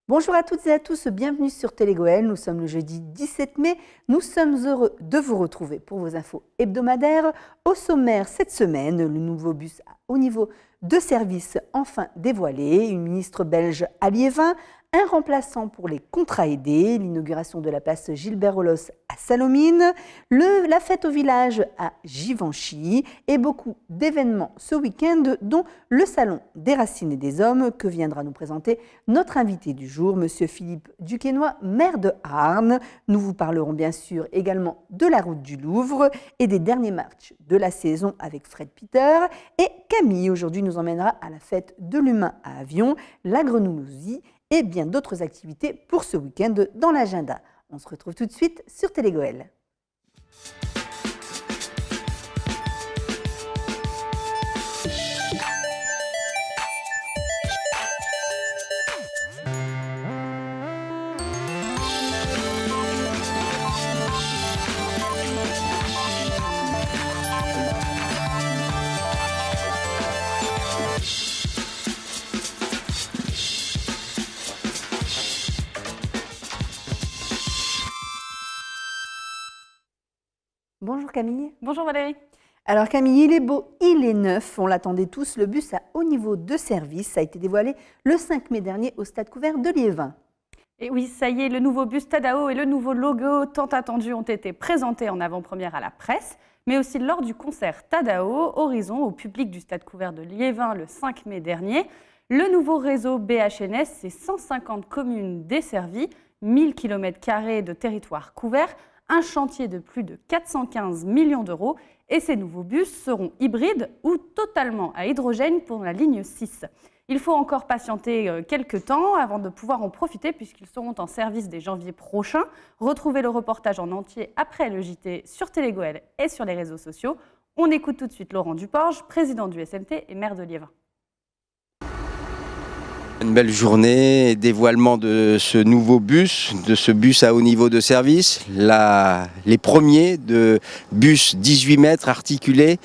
Bonjour à toutes et à tous, bienvenue sur Télégoël. Nous sommes le jeudi 17 mai. Nous sommes heureux de vous retrouver pour vos infos hebdomadaires. Au sommaire cette semaine, le nouveau bus à haut niveau de service enfin dévoilé, une ministre belge à Liévin, un remplaçant pour les contrats aidés, l'inauguration de la place Gilbert-Rolos à Salomine, la fête au village à Givenchy et beaucoup d'événements ce week-end, dont le Salon des Racines et des Hommes que viendra nous présenter notre invité du jour, M. Philippe Duquesnoy, maire de Arnes. Nous vous parlerons bien sûr également de la route du Louvre et des derniers matchs de la saison avec Fred Peter. Et Camille, aujourd'hui, nous emmènera à la fête de l'humain à Avion, la grenouillerie et bien d'autres activités pour ce week-end dans l'agenda. On se retrouve tout de suite sur Télégoël. Bonjour Camille. Bonjour Valérie. Alors Camille, il est beau, il est neuf, on l'attendait tous, le bus à haut niveau de service a été dévoilé le 5 mai dernier au stade couvert de Liévin. Et oui, ça y est, le nouveau bus Tadao et le nouveau logo tant attendus ont été présentés en avant-première à la presse, mais aussi lors du concert Tadao Horizon au public du stade couvert de Liévin le 5 mai dernier. Le nouveau réseau BHNS, c'est 150 communes desservies, 1000 km² de territoire couvert, un chantier de plus de 415 millions d'euros et ces nouveaux bus seront hybrides ou totalement à hydrogène pour la ligne 6. Il faut encore patienter quelques temps avant de pouvoir en profiter puisqu'ils seront en service dès janvier prochain. Retrouvez le reportage en entier après le JT sur Télégoël et sur les réseaux sociaux. On écoute tout de suite Laurent Duporge, président du SMT et maire de Liévin. Une belle journée, dévoilement de ce nouveau bus, de ce bus à haut niveau de service, les premiers de bus 18 mètres articulés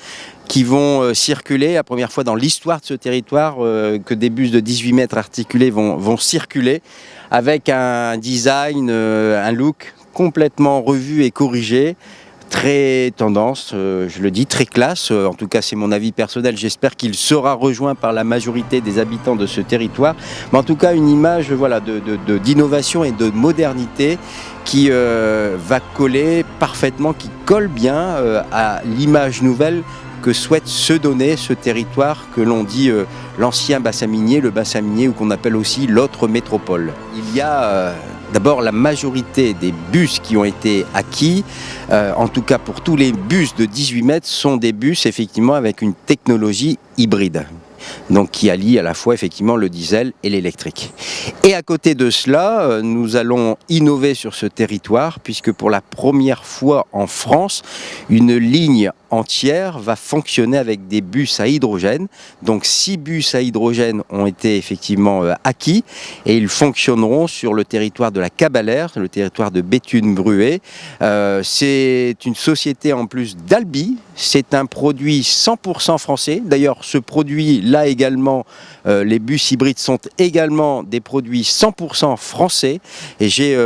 qui vont circuler, la première fois dans l'histoire de ce territoire que des bus de 18 mètres articulés vont circuler avec un design, un look complètement revu et corrigé. Très tendance, je le dis, très classe, en tout cas c'est mon avis personnel, j'espère qu'il sera rejoint par la majorité des habitants de ce territoire, mais en tout cas une image voilà, d'innovation et de modernité qui va coller parfaitement, qui colle bien à l'image nouvelle que souhaite se donner ce territoire que l'on dit l'ancien bassin minier, le bassin minier ou qu'on appelle aussi l'autre métropole. Il y a d'abord la majorité des bus qui ont été acquis, en tout cas pour tous les bus de 18 mètres, sont des bus effectivement avec une technologie hybride. Donc qui allie à la fois effectivement le diesel et l'électrique. Et à côté de cela, nous allons innover sur ce territoire puisque pour la première fois en France, une ligne entière va fonctionner avec des bus à hydrogène. Donc 6 bus à hydrogène ont été effectivement acquis et ils fonctionneront sur le territoire de la Cabalère, le territoire de Béthune-Bruay. C'est une société en plus d'Albi, c'est un produit 100% français. D'ailleurs ce produit là également, les bus hybrides sont également des produits 100% français et j'ai,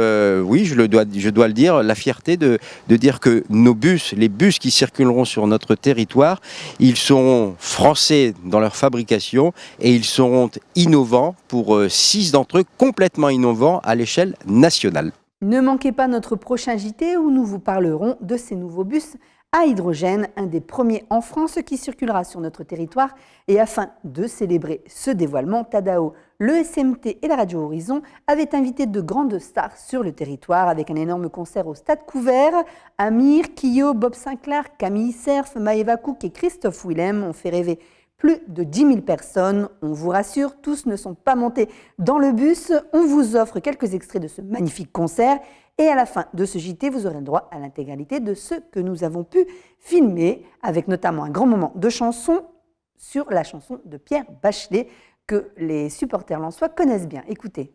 oui je dois le dire, la fierté de dire que nos bus, les bus qui circuleront sur notre territoire, ils seront français dans leur fabrication et ils seront innovants pour 6 d'entre eux, complètement innovants à l'échelle nationale. Ne manquez pas notre prochain JT où nous vous parlerons de ces nouveaux bus à hydrogène, un des premiers en France qui circulera sur notre territoire. Et afin de célébrer ce dévoilement, Tadao, le SMT et la Radio Horizon avaient invité de grandes stars sur le territoire avec un énorme concert au stade couvert. Amir, Kyo, Bob Sinclair, Camille Cerf, Maëva Cook et Christophe Willem ont fait rêver plus de 10 000 personnes. On vous rassure, tous ne sont pas montés dans le bus. On vous offre quelques extraits de ce magnifique concert. Et à la fin de ce JT, vous aurez le droit à l'intégralité de ce que nous avons pu filmer, avec notamment un grand moment de chanson sur la chanson de Pierre Bachelet, que les supporters lensois connaissent bien. Écoutez.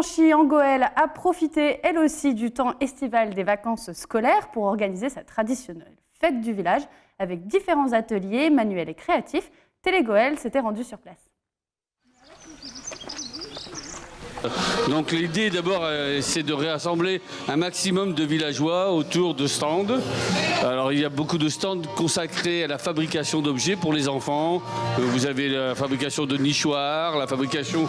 Givenchy en Goële a profité elle aussi du temps estival des vacances scolaires pour organiser sa traditionnelle fête du village avec différents ateliers manuels et créatifs. Télé Goële s'était rendu sur place. Donc l'idée d'abord c'est de réassembler un maximum de villageois autour de stands. Alors il y a beaucoup de stands consacrés à la fabrication d'objets pour les enfants. Vous avez la fabrication de nichoirs, la fabrication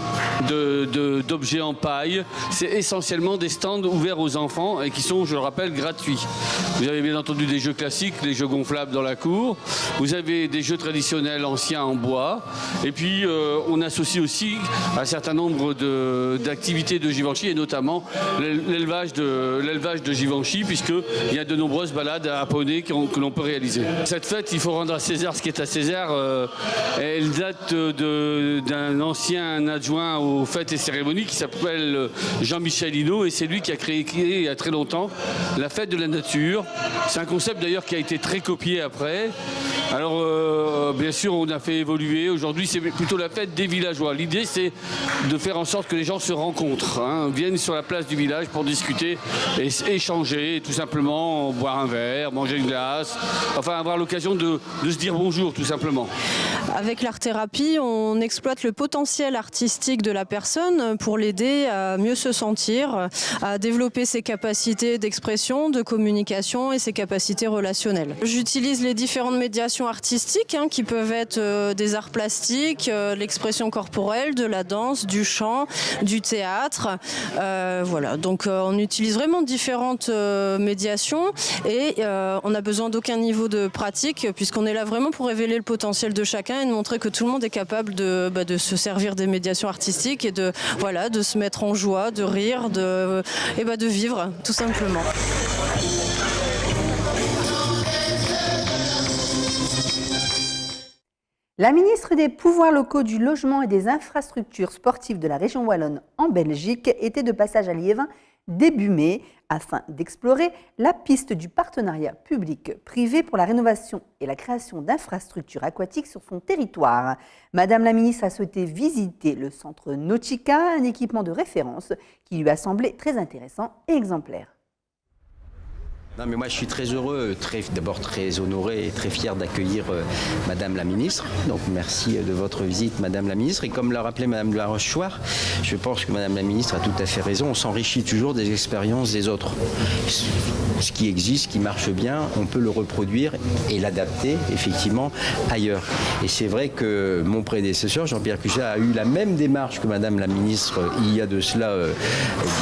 d'objets en paille. C'est essentiellement des stands ouverts aux enfants et qui sont, je le rappelle, gratuits. Vous avez bien entendu des jeux classiques, les jeux gonflables dans la cour. Vous avez des jeux traditionnels anciens en bois. Et puis on associe aussi un certain nombre d'activités de Givenchy et notamment l'élevage de Givenchy, puisqu'il y a de nombreuses balades à poney que l'on peut réaliser. Cette fête, il faut rendre à César ce qui est à César. Elle date d'un ancien adjoint aux fêtes et cérémonies qui s'appelle Jean-Michel Hinault, et c'est lui qui a créé il y a très longtemps la fête de la nature. C'est un concept d'ailleurs qui a été très copié après. Alors bien sûr on a fait évoluer, aujourd'hui c'est plutôt la fête des villageois. L'idée c'est de faire en sorte que les gens se rencontrent, viennent sur la place du village pour discuter et échanger, tout simplement boire un verre, manger une glace, enfin avoir l'occasion de se dire bonjour tout simplement. Avec l'art-thérapie, on exploite le potentiel artistique de la personne pour l'aider à mieux se sentir, à développer ses capacités d'expression, de communication et ses capacités relationnelles. J'utilise les différentes médiations artistiques qui peuvent être des arts plastiques, l'expression corporelle, de la danse, du chant, du théâtre. Voilà, donc on utilise vraiment différentes médiations et on n'a besoin d'aucun niveau de pratique puisqu'on est là vraiment pour révéler le potentiel de chacun et de montrer que tout le monde est capable de se servir des médiations artistiques et de se mettre en joie, de rire, de vivre tout simplement. La ministre des Pouvoirs locaux, du Logement et des Infrastructures sportives de la région wallonne en Belgique était de passage à Liévin début mai afin d'explorer la piste du partenariat public-privé pour la rénovation et la création d'infrastructures aquatiques sur son territoire. Madame la ministre a souhaité visiter le centre Nautica, un équipement de référence qui lui a semblé très intéressant et exemplaire. Non, mais moi je suis très heureux, d'abord très honoré et très fier d'accueillir Madame la Ministre. Donc merci de votre visite Madame la Ministre. Et comme l'a rappelé Madame de la Rochechouart, je pense que Madame la Ministre a tout à fait raison. On s'enrichit toujours des expériences des autres. Ce qui existe, ce qui marche bien, on peut le reproduire et l'adapter effectivement ailleurs. Et c'est vrai que mon prédécesseur, Jean-Pierre Cuchat, a eu la même démarche que Madame la Ministre il y a de cela,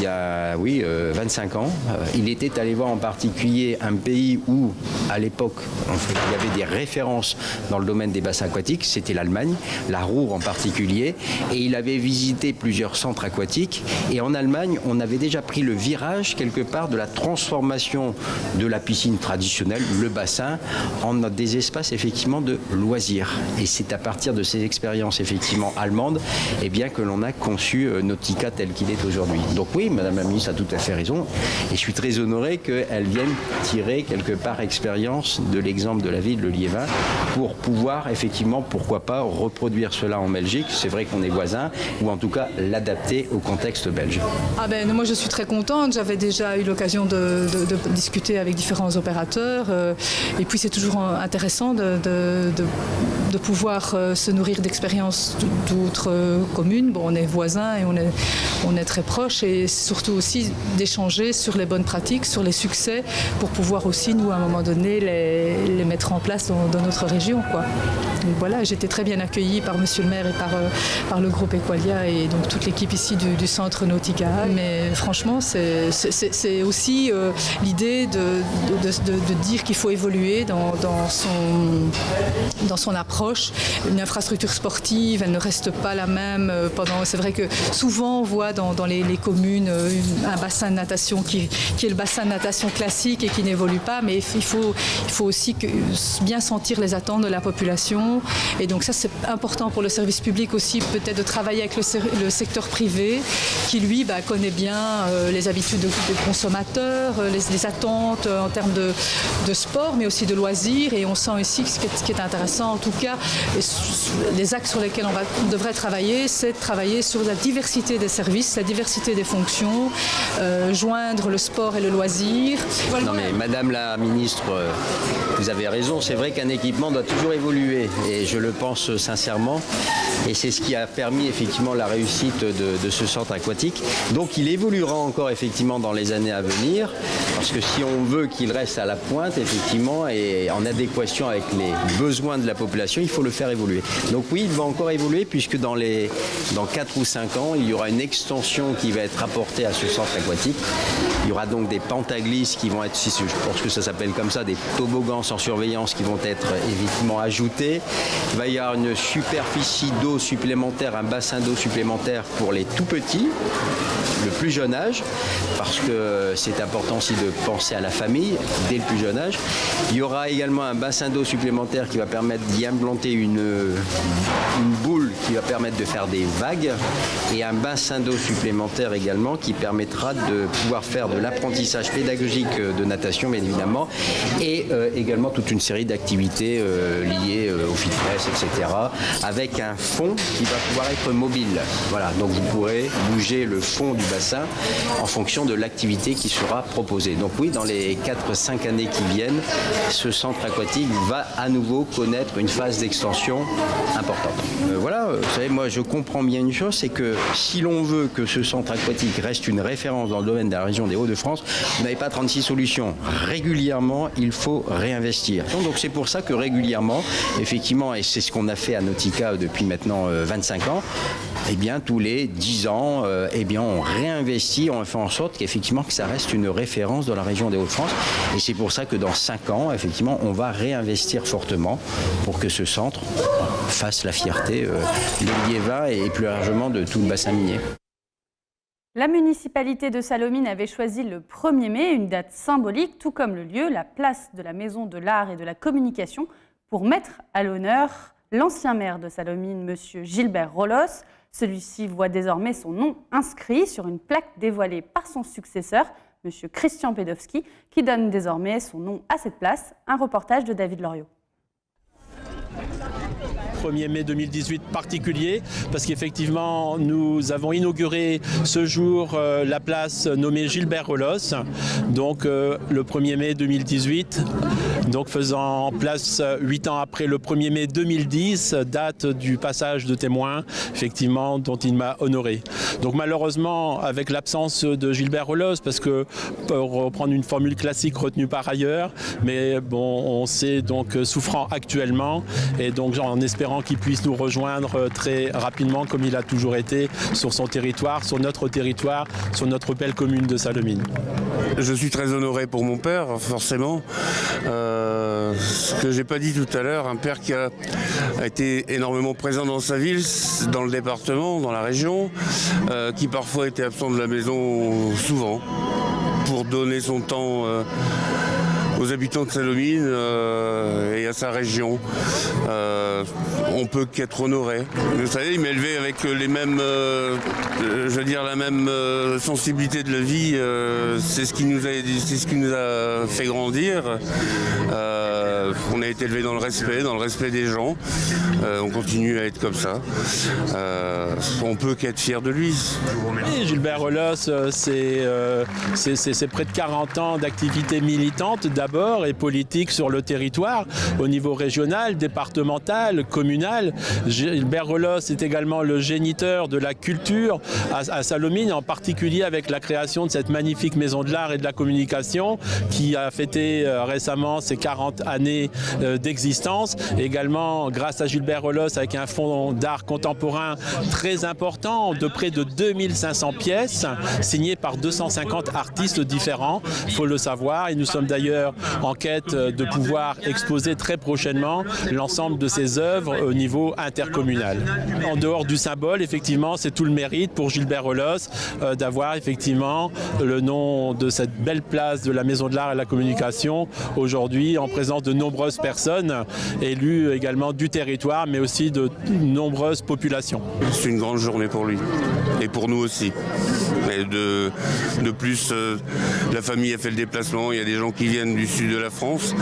25 ans. Il était allé voir en particulier un pays où, à l'époque, il y avait des références dans le domaine des bassins aquatiques, c'était l'Allemagne, la Ruhr en particulier, et il avait visité plusieurs centres aquatiques, et en Allemagne, on avait déjà pris le virage, quelque part, de la transformation de la piscine traditionnelle, le bassin, en des espaces, effectivement, de loisirs. Et c'est à partir de ces expériences, effectivement, allemandes, eh bien, que l'on a conçu Nautica tel qu'il est aujourd'hui. Donc oui, Madame la Ministre a tout à fait raison, et je suis très honoré qu'elle vienne tirer quelque part expérience de l'exemple de la ville de Liévin pour pouvoir effectivement, pourquoi pas, reproduire cela en Belgique. C'est vrai qu'on est voisins, ou en tout cas l'adapter au contexte belge. Moi je suis très contente, j'avais déjà eu l'occasion de discuter avec différents opérateurs et puis c'est toujours intéressant de pouvoir se nourrir d'expériences d'autres communes. Bon, on est voisins et on est très proches et surtout aussi d'échanger sur les bonnes pratiques, sur les succès pour pouvoir aussi, nous, à un moment donné, les mettre en place dans notre région, quoi. Donc voilà, j'étais très bien accueillie par Monsieur le maire et par le groupe Equalia et donc toute l'équipe ici du centre Nautica. Mais franchement, c'est aussi l'idée de dire qu'il faut évoluer dans son approche. Une infrastructure sportive, elle ne reste pas la même c'est vrai que souvent on voit dans les communes un bassin de natation qui est le bassin de natation classique statique et qui n'évolue pas, mais il faut aussi bien sentir les attentes de la population. Et donc ça, c'est important pour le service public aussi, peut-être de travailler avec le secteur privé, qui lui connaît bien les habitudes des consommateurs, les attentes en termes de sport, mais aussi de loisirs. Et on sent ici que ce qui est intéressant, en tout cas, les axes sur lesquels on devrait travailler, c'est de travailler sur la diversité des services, la diversité des fonctions, joindre le sport et le loisir. Non mais Madame la Ministre, vous avez raison, c'est vrai qu'un équipement doit toujours évoluer et je le pense sincèrement et c'est ce qui a permis effectivement la réussite de ce centre aquatique. Donc il évoluera encore effectivement dans les années à venir parce que si on veut qu'il reste à la pointe effectivement et en adéquation avec les besoins de la population, il faut le faire évoluer. Donc oui, il va encore évoluer puisque dans 4 ou 5 ans, il y aura une extension qui va être apportée à ce centre aquatique. Il y aura donc des pentaglisses qui vont être, je pense que ça s'appelle comme ça, des toboggans sans surveillance qui vont être évidemment ajoutés. Il va y avoir une superficie d'eau supplémentaire, un bassin d'eau supplémentaire pour les tout petits, le plus jeune âge, parce que c'est important aussi de penser à la famille dès le plus jeune âge. Il y aura également un bassin d'eau supplémentaire qui va permettre d'y implanter une boule qui va permettre de faire des vagues et un bassin d'eau supplémentaire également qui permettra de pouvoir faire de l'apprentissage pédagogique de natation, bien évidemment, et également toute une série d'activités liées au fitness, etc., avec un fond qui va pouvoir être mobile. Voilà, donc vous pourrez bouger le fond du bassin en fonction de l'activité qui sera proposée. Donc oui, dans les 4-5 années qui viennent, ce centre aquatique va à nouveau connaître une phase d'extension importante. Voilà, vous savez, moi je comprends bien une chose, c'est que si l'on veut que ce centre aquatique reste une référence dans le domaine de la région des Hauts-de-France, vous n'avez pas 36 solutions. Régulièrement, il faut réinvestir. Donc c'est pour ça que régulièrement, effectivement, et c'est ce qu'on a fait à Nautica depuis maintenant 25 ans, eh bien tous les 10 ans, eh bien on réinvestit, on fait en sorte qu'effectivement que ça reste une référence dans la région des Hauts-de-France. Et c'est pour ça que dans 5 ans, effectivement, on va réinvestir fortement pour que ce centre fasse la fierté de Liévin et plus largement de tout le bassin minier. La municipalité de Salomine avait choisi le 1er mai, une date symbolique, tout comme le lieu, la place de la Maison de l'Art et de la Communication, pour mettre à l'honneur l'ancien maire de Salomine, M. Gilbert Rollos. Celui-ci voit désormais son nom inscrit sur une plaque dévoilée par son successeur, M. Christian Pedowski, qui donne désormais son nom à cette place. Un reportage de David Loriot. 1er mai 2018 particulier parce qu'effectivement nous avons inauguré ce jour la place nommée Gilbert Rollos, donc le 1er mai 2018, donc faisant place 8 ans après le 1er mai 2010, date du passage de témoin effectivement dont il m'a honoré. Donc malheureusement avec l'absence de Gilbert Rollos, parce que pour reprendre une formule classique retenue par ailleurs, mais bon on sait donc souffrant actuellement et donc en espérant qu'il puisse nous rejoindre très rapidement comme il a toujours été sur son territoire, sur notre belle commune de Salomine. Je suis très honoré pour mon père, forcément. Ce que j'ai pas dit tout à l'heure, un père qui a été énormément présent dans sa ville, dans le département, dans la région, qui parfois était absent de la maison souvent pour donner son temps aux habitants de Salomine et à sa région. On peut qu'être honoré. Vous savez, il m'a élevé avec les mêmes, la même sensibilité de la vie. C'est ce qui nous a fait grandir. On a été élevé dans le respect des gens. On continue à être comme ça. On peut qu'être fier de lui. Et Gilbert Rollos, c'est près de 40 ans d'activité militante d'abord et politique sur le territoire, au niveau régional, départemental, communal. Gilbert Rollos est également le géniteur de la culture à Salomine, en particulier avec la création de cette magnifique maison de l'art et de la communication qui a fêté récemment ses 40 années d'existence. Également, grâce à Gilbert Rollos, avec un fonds d'art contemporain très important, de près de 2500 pièces, signées par 250 artistes différents, il faut le savoir. Et nous sommes d'ailleurs d'ailleurs en quête de pouvoir exposer très prochainement l'ensemble de ses œuvres au niveau intercommunal. En dehors du symbole, effectivement, c'est tout le mérite pour Gilbert Relos d'avoir effectivement le nom de cette belle place de la Maison de l'Art et de la Communication aujourd'hui en présence de nombreuses personnes élues également du territoire mais aussi de nombreuses populations. C'est une grande journée pour lui et pour nous aussi. Et de plus, la famille a fait le déplacement, il y a des gens qui viennent du sud de la France,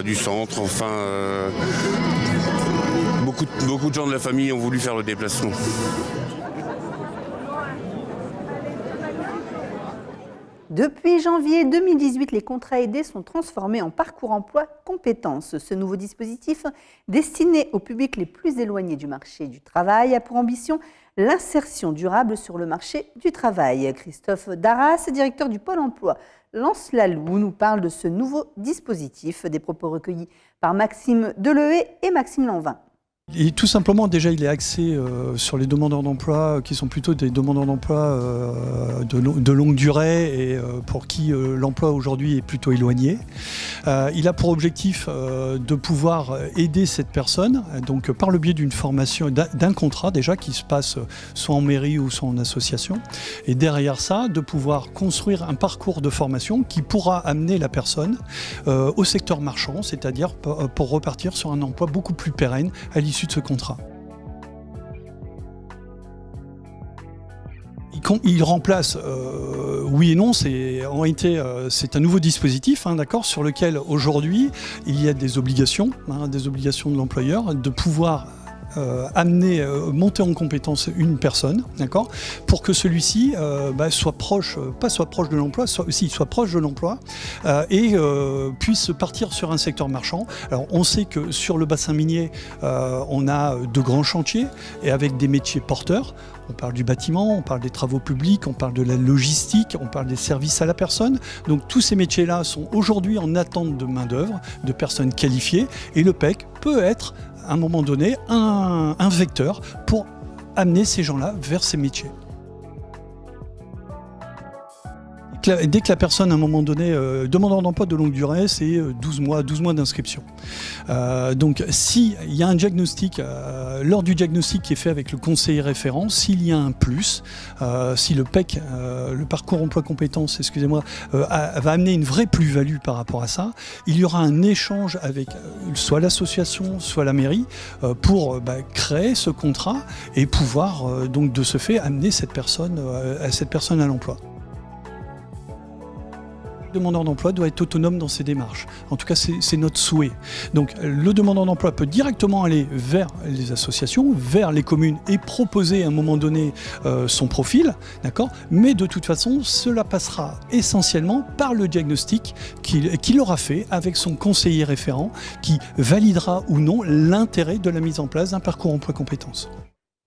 du centre, enfin beaucoup de gens de la famille ont voulu faire le déplacement. Depuis janvier 2018, les contrats aidés sont transformés en parcours emploi compétences. Ce nouveau dispositif, destiné aux publics les plus éloignés du marché du travail, a pour ambition l'insertion durable sur le marché du travail. Christophe Darras, directeur du Pôle emploi Lens-Lalou, nous parle de ce nouveau dispositif, des propos recueillis par Maxime Delehé et Maxime Lanvin. Et tout simplement, déjà, il est axé sur les demandeurs d'emploi qui sont plutôt des demandeurs d'emploi de longue durée et pour qui l'emploi aujourd'hui est plutôt éloigné. Il a pour objectif de pouvoir aider cette personne, donc par le biais d'une formation, d'un contrat déjà qui se passe soit en mairie ou soit en association. Et derrière ça, de pouvoir construire un parcours de formation qui pourra amener la personne au secteur marchand, c'est-à-dire pour repartir sur un emploi beaucoup plus pérenne à l'issue de ce contrat. Il remplace, oui et non, en réalité c'est un nouveau dispositif, d'accord, sur lequel aujourd'hui il y a des obligations de l'employeur de pouvoir monter en compétence une personne, d'accord, pour que celui-ci soit proche de l'emploi, soit proche de l'emploi et puisse partir sur un secteur marchand. Alors on sait que sur le bassin minier, on a de grands chantiers et avec des métiers porteurs. On parle du bâtiment, on parle des travaux publics, on parle de la logistique, on parle des services à la personne. Donc tous ces métiers-là sont aujourd'hui en attente de main-d'œuvre, de personnes qualifiées, et le PEC peut être à un moment donné un vecteur pour amener ces gens-là vers ces métiers. Dès que la personne, à un moment donné, demandeur d'emploi de longue durée, c'est 12 mois d'inscription. Donc, s'il y a un diagnostic, lors du diagnostic qui est fait avec le conseiller référent, s'il y a un plus, si le PEC, le parcours emploi-compétences, va amener une vraie plus-value par rapport à ça, il y aura un échange avec soit l'association, soit la mairie, pour créer ce contrat et pouvoir, donc, de ce fait, amener cette personne à l'emploi. Le demandeur d'emploi doit être autonome dans ses démarches. En tout cas, c'est notre souhait. Donc, le demandeur d'emploi peut directement aller vers les associations, vers les communes et proposer à un moment donné son profil, d'accord ? Mais de toute façon, cela passera essentiellement par le diagnostic qu'il aura fait avec son conseiller référent qui validera ou non l'intérêt de la mise en place d'un parcours emploi-compétences.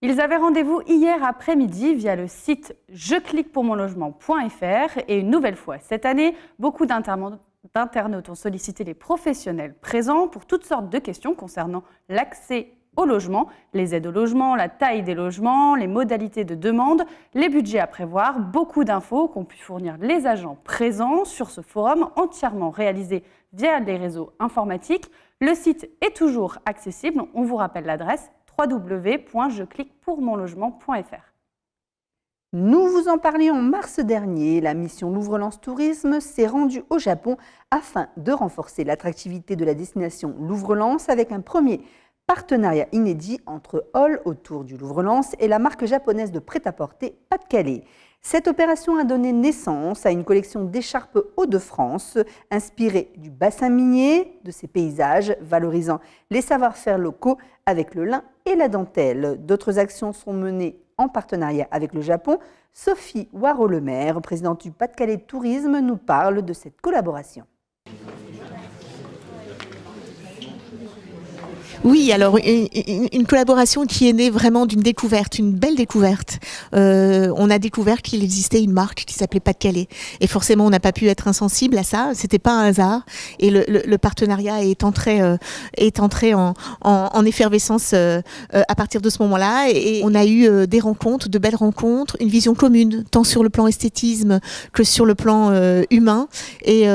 Ils avaient rendez-vous hier après-midi via le site jecliquepourmonlogement.fr et une nouvelle fois cette année, beaucoup d'internautes ont sollicité les professionnels présents pour toutes sortes de questions concernant l'accès au logement, les aides au logement, la taille des logements, les modalités de demande, les budgets à prévoir, beaucoup d'infos qu'ont pu fournir les agents présents sur ce forum entièrement réalisé via les réseaux informatiques. Le site est toujours accessible, on vous rappelle l'adresse www.jecliquepourmonlogement.fr. Nous vous en parlions en mars dernier. La mission Louvre-Lens Tourisme s'est rendue au Japon afin de renforcer l'attractivité de la destination Louvre-Lens avec un premier partenariat inédit entre Hall autour du Louvre-Lens et la marque japonaise de prêt-à-porter Pas-de-Calais. Cette opération a donné naissance à une collection d'écharpes Hauts-de-France inspirée du bassin minier, de ses paysages, valorisant les savoir-faire locaux avec le lin et la dentelle. D'autres actions sont menées en partenariat avec le Japon. Sophie Waro-Lemaire, présidente du Pas-de-Calais Tourisme, nous parle de cette collaboration. Oui, alors une collaboration qui est née vraiment d'une découverte, une belle découverte. On a découvert qu'il existait une marque qui s'appelait Pas-de-Calais. Et forcément, on n'a pas pu être insensible à ça. C'était pas un hasard. Et le partenariat est entré en effervescence à partir de ce moment-là. Et on a eu des rencontres, de belles rencontres, une vision commune, tant sur le plan esthétisme que sur le plan humain. Et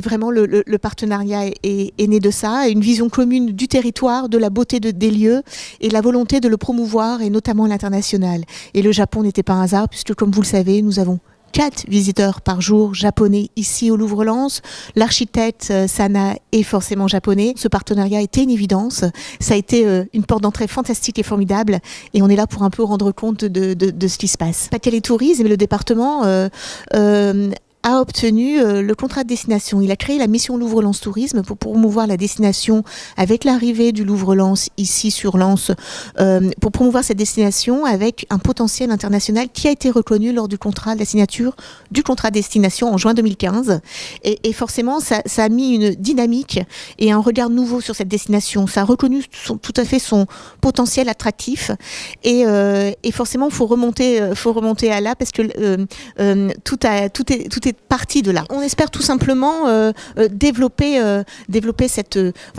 vraiment, le partenariat est né de ça. Une vision commune du territoire, de la beauté des lieux et la volonté de le promouvoir, et notamment à l'international. Et le Japon n'était pas un hasard, puisque comme vous le savez, nous avons 4 visiteurs par jour japonais ici au Louvre-Lens. L'architecte Sana est forcément japonais. Ce partenariat était une évidence. Ça a été une porte d'entrée fantastique et formidable. Et on est là pour un peu rendre compte de ce qui se passe. Pas-de-Calais Tourisme, le département a obtenu le contrat de destination. Il a créé la mission Louvre-Lens Tourisme pour promouvoir la destination avec l'arrivée du Louvre-Lens ici sur Lens, pour promouvoir cette destination avec un potentiel international qui a été reconnu lors du contrat, de la signature du contrat de destination en juin 2015. Et forcément, ça a mis une dynamique et un regard nouveau sur cette destination. Ça a reconnu tout à fait son potentiel attractif. Et forcément, faut remonter à là parce que tout est partie de là. On espère tout simplement développer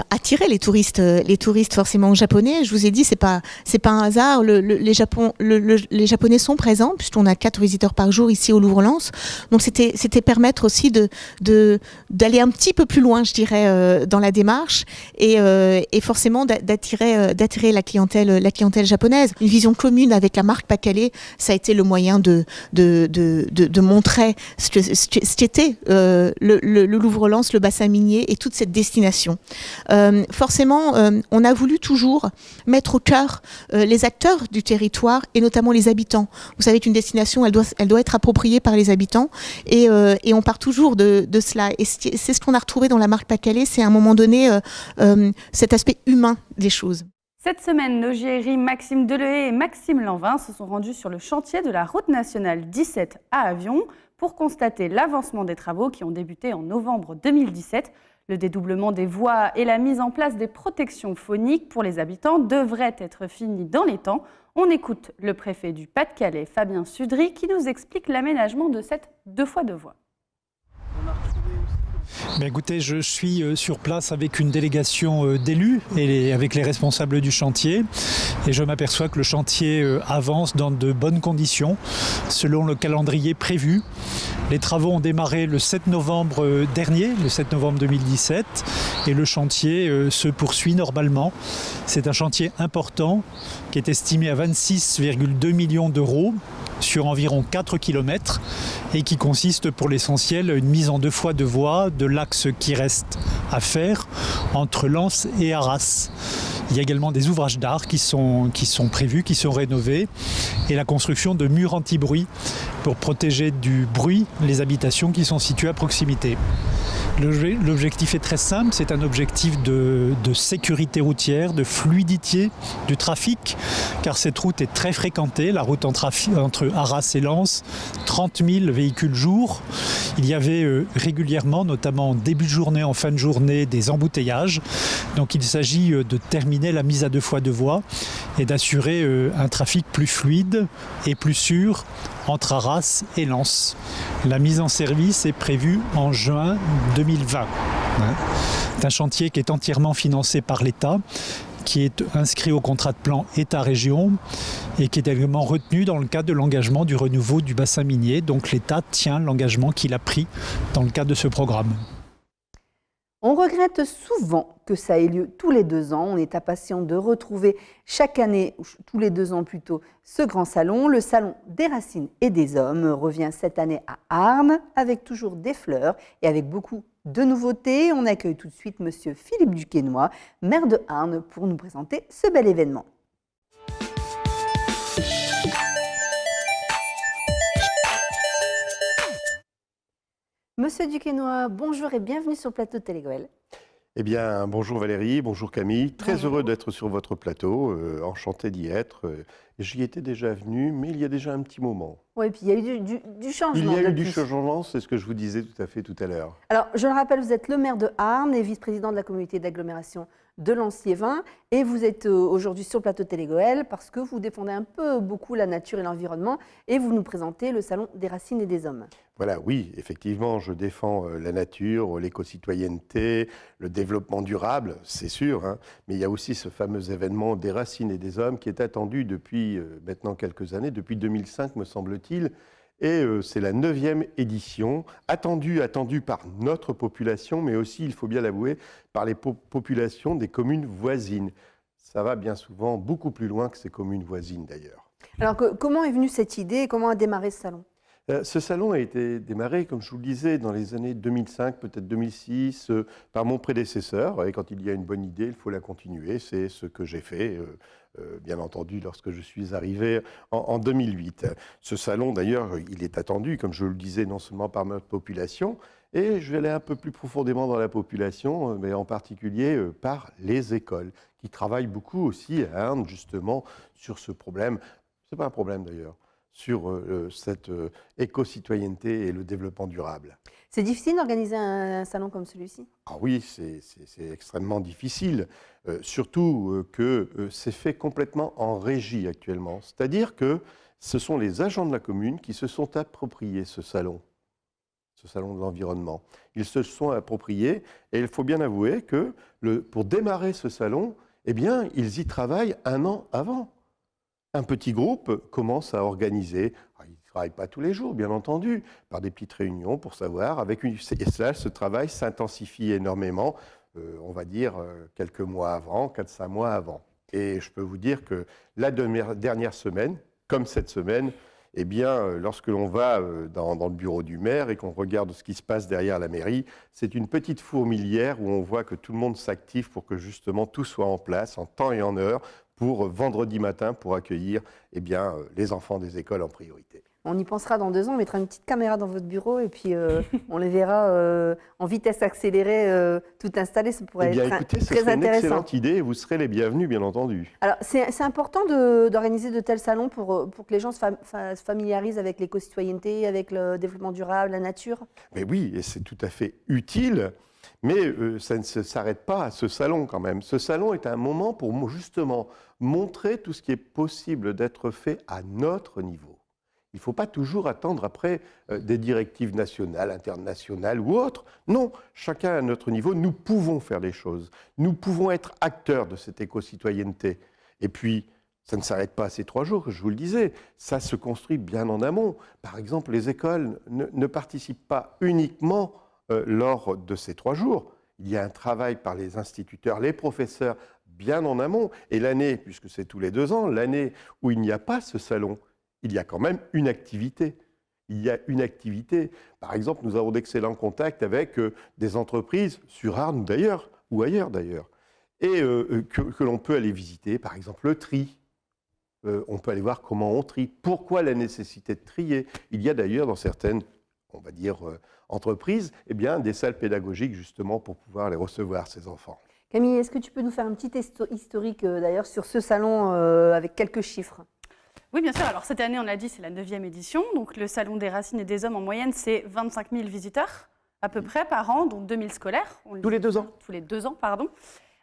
attirer les touristes forcément japonais. Je vous ai dit, c'est pas un hasard. Les Japonais sont présents puisqu'on a 4 visiteurs par jour ici au Louvre-Lens. Donc c'était permettre aussi d'aller un petit peu plus loin, je dirais, dans la démarche et forcément d'attirer la clientèle japonaise. Une vision commune avec la marque Pas-de-Calais, ça a été le moyen de montrer ce qu'était le Louvre-Lens, le bassin minier et toute cette destination. Forcément, on a voulu toujours mettre au cœur les acteurs du territoire et notamment les habitants. Vous savez qu'une destination, elle doit être appropriée par les habitants et on part toujours de cela. Et c'est ce qu'on a retrouvé dans la marque Pas-de-Calais, c'est à un moment donné cet aspect humain des choses. Cette semaine, nos JRI Maxime Delehé et Maxime Lanvin se sont rendus sur le chantier de la route nationale 17 à Avion pour constater l'avancement des travaux qui ont débuté en novembre 2017. Le dédoublement des voies et la mise en place des protections phoniques pour les habitants devraient être finis dans les temps. On écoute le préfet du Pas-de-Calais, Fabien Sudry, qui nous explique l'aménagement de cette 2x2 voies. Mais écoutez, je suis sur place avec une délégation d'élus et avec les responsables du chantier et je m'aperçois que le chantier avance dans de bonnes conditions selon le calendrier prévu. Les travaux ont démarré le 7 novembre dernier, le 7 novembre 2017 et le chantier se poursuit normalement. C'est un chantier important qui est estimé à 26,2 millions d'euros sur environ 4 km et qui consiste pour l'essentiel une mise en 2x2 voies de l'axe qui reste à faire entre Lens et Arras. Il y a également des ouvrages d'art qui sont prévus, qui sont rénovés et la construction de murs anti-bruit pour protéger du bruit les habitations qui sont situées à proximité. L'objectif est très simple, c'est un objectif de sécurité routière, de fluidité du trafic, car cette route est très fréquentée, la route entre Arras et Lens, 30 000 véhicules jour. Il y avait régulièrement, notamment en début de journée, en fin de journée, des embouteillages. Donc il s'agit de terminer la mise à 2x2 voies et d'assurer un trafic plus fluide et plus sûr entre Arras et Lens. La mise en service est prévue en juin 2020. C'est un chantier qui est entièrement financé par l'État, qui est inscrit au contrat de plan État-région et qui est également retenu dans le cadre de l'engagement du renouveau du bassin minier. Donc l'État tient l'engagement qu'il a pris dans le cadre de ce programme. On regrette souvent que ça ait lieu tous les 2 ans. On est impatient de retrouver chaque année, ou tous les 2 ans plutôt, ce grand salon. Le salon des racines et des hommes revient cette année à Arnes avec toujours des fleurs et avec beaucoup de nouveautés. On accueille tout de suite Monsieur Philippe Duquesnoy, maire de Arnes, pour nous présenter ce bel événement. Monsieur Duquesnoy, bonjour et bienvenue sur le plateau de Télégoël. Eh bien, bonjour Valérie, bonjour Camille. Très heureux d'être sur votre plateau, enchanté d'y être J'y étais déjà venu, mais il y a déjà un petit moment. Oui, puis il y a eu du changement. Il y a eu du depuis. changement, c'est ce que je vous disais tout à fait tout à l'heure. Alors, je le rappelle, vous êtes le maire de Arnes et vice-président de la communauté d'agglomération de Lanciévin. Et vous êtes aujourd'hui sur le plateau de Télégoël parce que vous défendez un peu beaucoup la nature et l'environnement et vous nous présentez le Salon des racines et des hommes. Voilà, oui, effectivement, je défends la nature, l'éco-citoyenneté, le développement durable, c'est sûr, hein, mais il y a aussi ce fameux événement des racines et des hommes qui est attendu depuis maintenant quelques années, depuis 2005 me semble-t-il, et c'est la 9e édition, attendue par notre population, mais aussi, il faut bien l'avouer, par les populations des communes voisines. Ça va bien souvent beaucoup plus loin que ces communes voisines d'ailleurs. Alors, comment est venue cette idée et comment a démarré ce salon ? Ce salon a été démarré, comme je vous le disais, dans les années 2005, peut-être 2006, par mon prédécesseur. Et quand il y a une bonne idée, il faut la continuer. C'est ce que j'ai fait, bien entendu, lorsque je suis arrivé en 2008. Ce salon, d'ailleurs, il est attendu, comme je le disais, non seulement par notre population, et je vais aller un peu plus profondément dans la population, mais en particulier par les écoles, qui travaillent beaucoup aussi à Arnes, justement, sur ce problème. Ce n'est pas un problème, d'ailleurs, sur cette éco-citoyenneté et le développement durable. C'est difficile d'organiser un salon comme celui-ci ? Ah oui, c'est extrêmement difficile, surtout que c'est fait complètement en régie actuellement. C'est-à-dire que ce sont les agents de la commune qui se sont appropriés ce salon de l'environnement. Ils se sont appropriés et il faut bien avouer que pour démarrer ce salon, eh bien, ils y travaillent 1 an avant. Un petit groupe commence à organiser, il ne travaille pas tous les jours, bien entendu, par des petites réunions pour savoir, et cela, ce travail s'intensifie énormément, on va dire quelques mois avant, 4-5 mois avant. Et je peux vous dire que la dernière semaine, comme cette semaine, eh bien, lorsque l'on va dans le bureau du maire et qu'on regarde ce qui se passe derrière la mairie, c'est une petite fourmilière où on voit que tout le monde s'active pour que justement tout soit en place, en temps et en heure, pour vendredi matin, pour accueillir les enfants des écoles en priorité. On y pensera dans 2 ans, on mettra une petite caméra dans votre bureau et puis on les verra en vitesse accélérée, tout installé. Ça pourrait être écoutez, ce très serait une intéressant. excellente idée et vous serez les bienvenus, bien entendu. Alors, c'est important d'organiser de tels salons pour que les gens se familiarisent avec l'éco-citoyenneté, avec le développement durable, la nature. Mais oui, et c'est tout à fait utile. Mais ça ne s'arrête pas à ce salon quand même. Ce salon est un moment pour justement montrer tout ce qui est possible d'être fait à notre niveau. Il ne faut pas toujours attendre après des directives nationales, internationales ou autres. Non, chacun à notre niveau, nous pouvons faire les choses. Nous pouvons être acteurs de cette éco-citoyenneté. Et puis, ça ne s'arrête pas à ces 3 jours, je vous le disais. Ça se construit bien en amont. Par exemple, les écoles ne participent pas uniquement lors de ces 3 jours. Il y a un travail par les instituteurs, les professeurs, bien en amont. Et l'année, puisque c'est tous les 2 ans, l'année où il n'y a pas ce salon, il y a quand même une activité. Il y a une activité. Par exemple, nous avons d'excellents contacts avec des entreprises, sur Arnes d'ailleurs, ou ailleurs d'ailleurs, et que l'on peut aller visiter. Par exemple, le tri. On peut aller voir comment on trie. Pourquoi la nécessité de trier? Il y a d'ailleurs dans certaines, on va dire, entreprises, eh bien, des salles pédagogiques justement pour pouvoir les recevoir, ces enfants. Camille, est-ce que tu peux nous faire un petit historique d'ailleurs sur ce salon avec quelques chiffres? Oui, bien sûr. Alors, cette année, on l'a dit, c'est la 9e édition. Donc, le Salon des racines et des hommes, en moyenne, c'est 25 000 visiteurs, à peu près, par an, donc 2000 scolaires. Tous les 2 ans. Tous les 2 ans, pardon.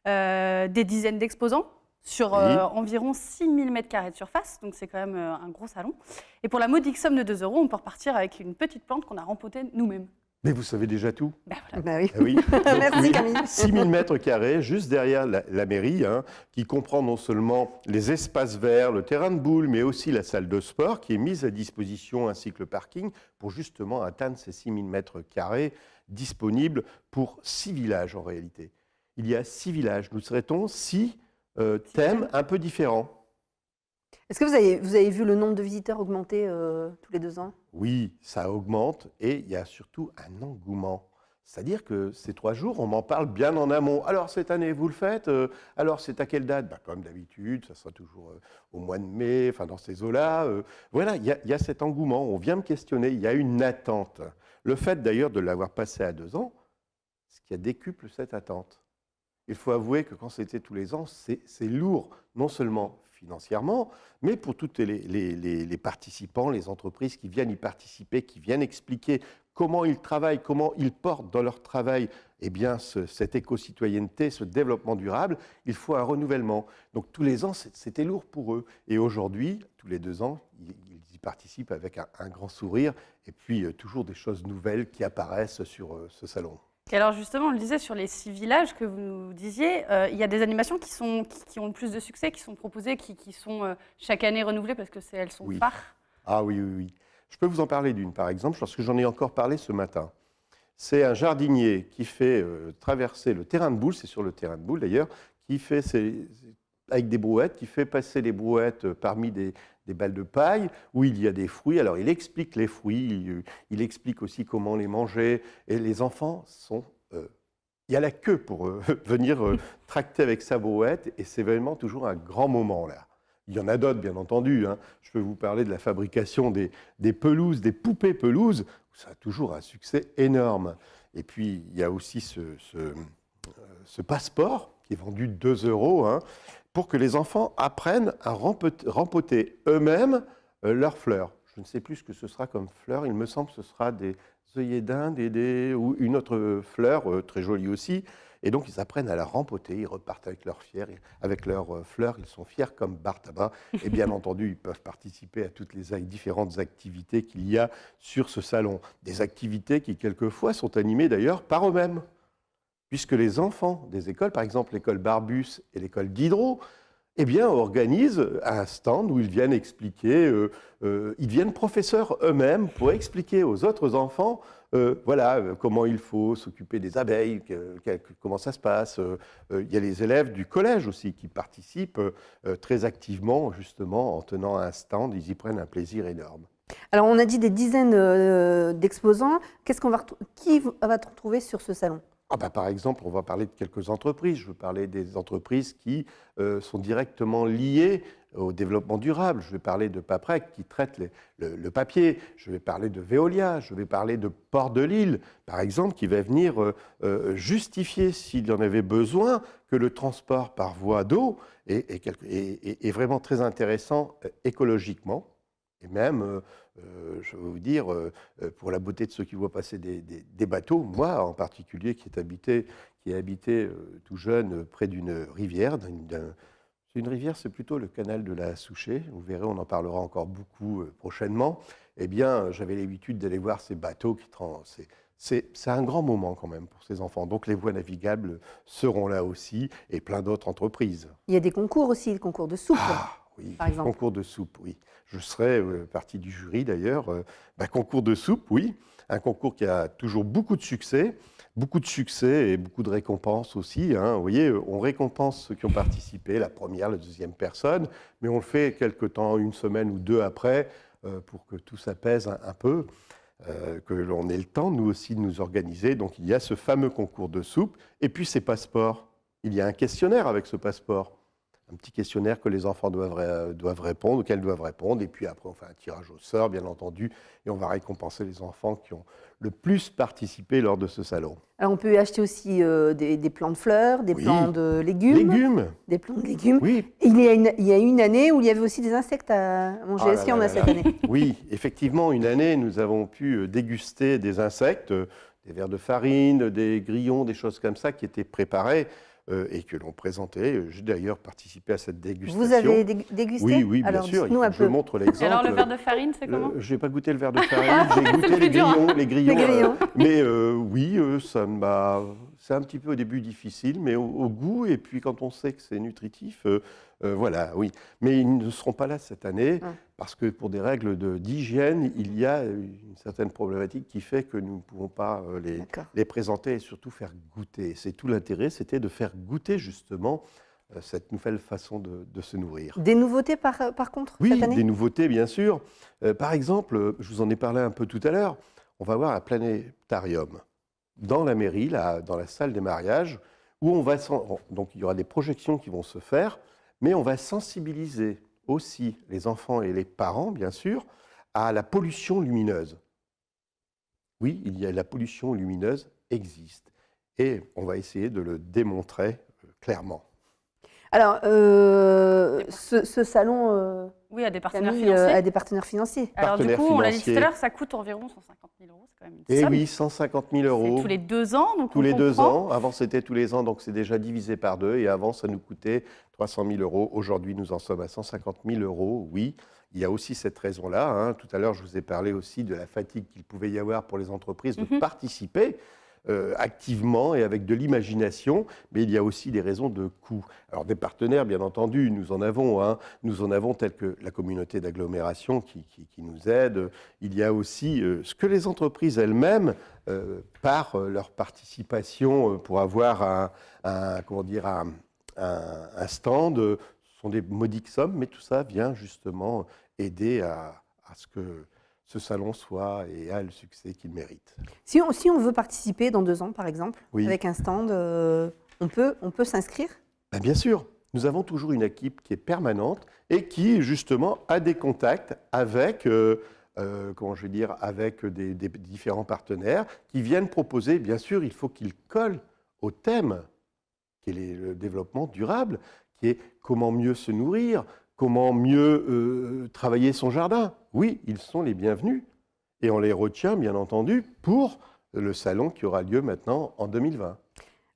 Des dizaines d'exposants sur environ 6 000 m² de surface. Donc, c'est quand même un gros salon. Et pour la modique somme de 2 €, on peut repartir avec une petite plante qu'on a rempotée nous-mêmes. Mais vous savez déjà tout. Ben voilà. Bah oui. Ah oui. Merci Camille. 6 000 m², juste derrière la mairie, hein, qui comprend non seulement les espaces verts, le terrain de boule, mais aussi la salle de sport qui est mise à disposition, ainsi que le parking, pour justement atteindre ces 6 000 m² disponibles pour 6 villages en réalité. Il y a 6 villages. Nous traitons 6 thèmes un peu différents. Est-ce que vous avez vu le nombre de visiteurs augmenter tous les 2 ans? Oui, ça augmente et il y a surtout un engouement. C'est-à-dire que ces 3 jours, on m'en parle bien en amont. Alors cette année, vous le faites? Alors c'est à quelle date? Comme d'habitude, ça sera toujours au mois de mai, enfin dans ces eaux-là. Voilà, il y a cet engouement. On vient me questionner, il y a une attente. Le fait d'ailleurs de l'avoir passé à 2 ans, ce qui a décuple cette attente. Il faut avouer que quand c'était tous les ans, c'est lourd, non seulement financièrement, mais pour tous les participants, les entreprises qui viennent y participer, qui viennent expliquer comment ils travaillent, comment ils portent dans leur travail cette éco-citoyenneté, ce développement durable. Il faut un renouvellement. Donc tous les ans, c'était lourd pour eux. Et aujourd'hui, tous les 2 ans, ils y participent avec un grand sourire et puis toujours des choses nouvelles qui apparaissent sur ce salon. Et alors justement, on le disait sur les 6 villages que vous nous disiez, il y a des animations qui ont le plus de succès, qui sont proposées, qui sont chaque année renouvelées parce que elles sont phares. Ah oui, oui, oui. Je peux vous en parler d'une, par exemple, parce que j'en ai encore parlé ce matin. C'est un jardinier qui fait traverser le terrain de boule, c'est sur le terrain de boule d'ailleurs, qui fait, avec des brouettes, qui fait passer les brouettes parmi des balles de paille où il y a des fruits. Alors il explique les fruits, il explique aussi comment les manger. Et les enfants sont... il y a la queue pour venir tracter avec sa brouette et c'est vraiment toujours un grand moment là. Il y en a d'autres, bien entendu. Hein. Je peux vous parler de la fabrication des pelouses, des poupées pelouses. Ça a toujours un succès énorme. Et puis, il y a aussi ce passeport qui est vendu 2 € hein, pour que les enfants apprennent à rempoter eux-mêmes leurs fleurs. Je ne sais plus ce que ce sera comme fleur. Il me semble que ce sera des œillets d'Inde ou une autre fleur très jolie aussi. Et donc, ils apprennent à la rempoter, ils repartent avec leurs fleurs, ils sont fiers comme bar tabac. Et bien entendu, ils peuvent participer à toutes les différentes activités qu'il y a sur ce salon. Des activités qui, quelquefois, sont animées d'ailleurs par eux-mêmes. Puisque les enfants des écoles, par exemple l'école Barbus et l'école Diderot, organisent un stand où ils viennent expliquer, ils deviennent professeurs eux-mêmes pour expliquer aux autres enfants comment il faut s'occuper des abeilles, comment ça se passe. Il y a les élèves du collège aussi qui participent très activement, justement, en tenant un stand. Ils y prennent un plaisir énorme. Alors, on a dit des dizaines d'exposants. Qui va-t-on retrouver sur ce salon ? Par exemple, on va parler de quelques entreprises. Je veux parler des entreprises qui sont directement liées au développement durable. Je vais parler de Paprec qui traite le papier. Je vais parler de Veolia. Je vais parler de Port de Lille, par exemple, qui va venir justifier, s'il y en avait besoin, que le transport par voie d'eau est vraiment très intéressant écologiquement. Et même, je vais vous dire, pour la beauté de ceux qui voient passer des bateaux, moi en particulier, qui ai habité tout jeune près d'une rivière, une rivière, c'est plutôt le canal de la Souchet, vous verrez, on en parlera encore beaucoup prochainement, j'avais l'habitude d'aller voir ces bateaux c'est un grand moment quand même pour ces enfants. Donc les voies navigables seront là aussi, et plein d'autres entreprises. Il y a des concours aussi, le concours de soupe. Oui, par exemple. Concours de soupe, oui. Je serai partie du jury d'ailleurs. Concours de soupe, oui. Un concours qui a toujours beaucoup de succès et beaucoup de récompenses aussi. Hein. Vous voyez, on récompense ceux qui ont participé, la première, la deuxième personne, mais on le fait quelque temps, 1 semaine ou 2 après, pour que tout s'apaise un peu, que l'on ait le temps, nous aussi, de nous organiser. Donc il y a ce fameux concours de soupe, et puis ces passeports. Il y a un questionnaire avec ce passeport. Un petit questionnaire que les enfants doivent répondre, auquel doivent répondre. Et puis après, on fait un tirage au sort, bien entendu, et on va récompenser les enfants qui ont le plus participé lors de ce salon. Alors, on peut acheter aussi des plants de fleurs, des plants de légumes. Des plants de légumes. Oui. Il y a une année où il y avait aussi des insectes à manger. Est-ce qu'il y en a cette année ? Oui, effectivement, une année, nous avons pu déguster des insectes, des vers de farine, des grillons, des choses comme ça qui étaient préparés. Et que l'on présentait. J'ai d'ailleurs participé à cette dégustation. Vous avez dégusté ? Oui, bien sûr. Je montre l'exemple. Alors le verre de farine, c'est comment ? Je n'ai pas goûté le verre de farine, j'ai goûté les grillons. Mais oui, c'est un petit peu au début difficile, mais au goût, et puis quand on sait que c'est nutritif, voilà, oui. Mais ils ne seront pas là cette année, parce que pour des règles d'hygiène, il y a une certaine problématique qui fait que nous ne pouvons pas les présenter et surtout faire goûter. C'est tout l'intérêt, c'était de faire goûter justement cette nouvelle façon de se nourrir. Des nouveautés par contre cette année ? Oui, des nouveautés bien sûr. Par exemple, je vous en ai parlé un peu tout à l'heure, on va voir un planétarium dans la mairie, dans la salle des mariages, où donc il y aura des projections qui vont se faire, mais on va sensibiliser aussi les enfants et les parents, bien sûr, à la pollution lumineuse. Oui, la pollution lumineuse existe, et on va essayer de le démontrer clairement. Alors, ce salon Oui, à des partenaires Camille, financiers. a des partenaires financiers. Alors du Partenaires coup, on l'a dit tout financiers. à l'heure, ça coûte environ 150 000 euros. C'est quand même une Et somme. oui, 150 000 C'est euros. tous les 2 ans. Donc Tous on les 2 comprend. ans. Avant, c'était tous les ans, donc c'est déjà divisé par 2. Et avant, ça nous coûtait 300 000 euros. Aujourd'hui, nous en sommes à 150 000 euros. Oui, il y a aussi cette raison-là. Hein. Tout à l'heure, je vous ai parlé aussi de la fatigue qu'il pouvait y avoir pour les entreprises de participer activement et avec de l'imagination, mais il y a aussi des raisons de coût. Alors des partenaires, bien entendu, nous en avons, hein. Nous en avons tels que la communauté d'agglomération qui nous aide. Il y a aussi ce que les entreprises elles-mêmes, par leur participation pour avoir un stand, ce sont des modiques sommes, mais tout ça vient justement aider à ce que ce salon soit et a le succès qu'il mérite. Si on veut participer dans 2 ans, par exemple, Oui. avec un stand, on peut s'inscrire? Ben, bien sûr, nous avons toujours une équipe qui est permanente et qui, justement, a des contacts avec, avec des différents partenaires qui viennent proposer. Bien sûr, il faut qu'ils collent au thème, qui est le développement durable, qui est comment mieux se nourrir, comment mieux travailler son jardin. Oui, ils sont les bienvenus et on les retient, bien entendu, pour le salon qui aura lieu maintenant en 2020.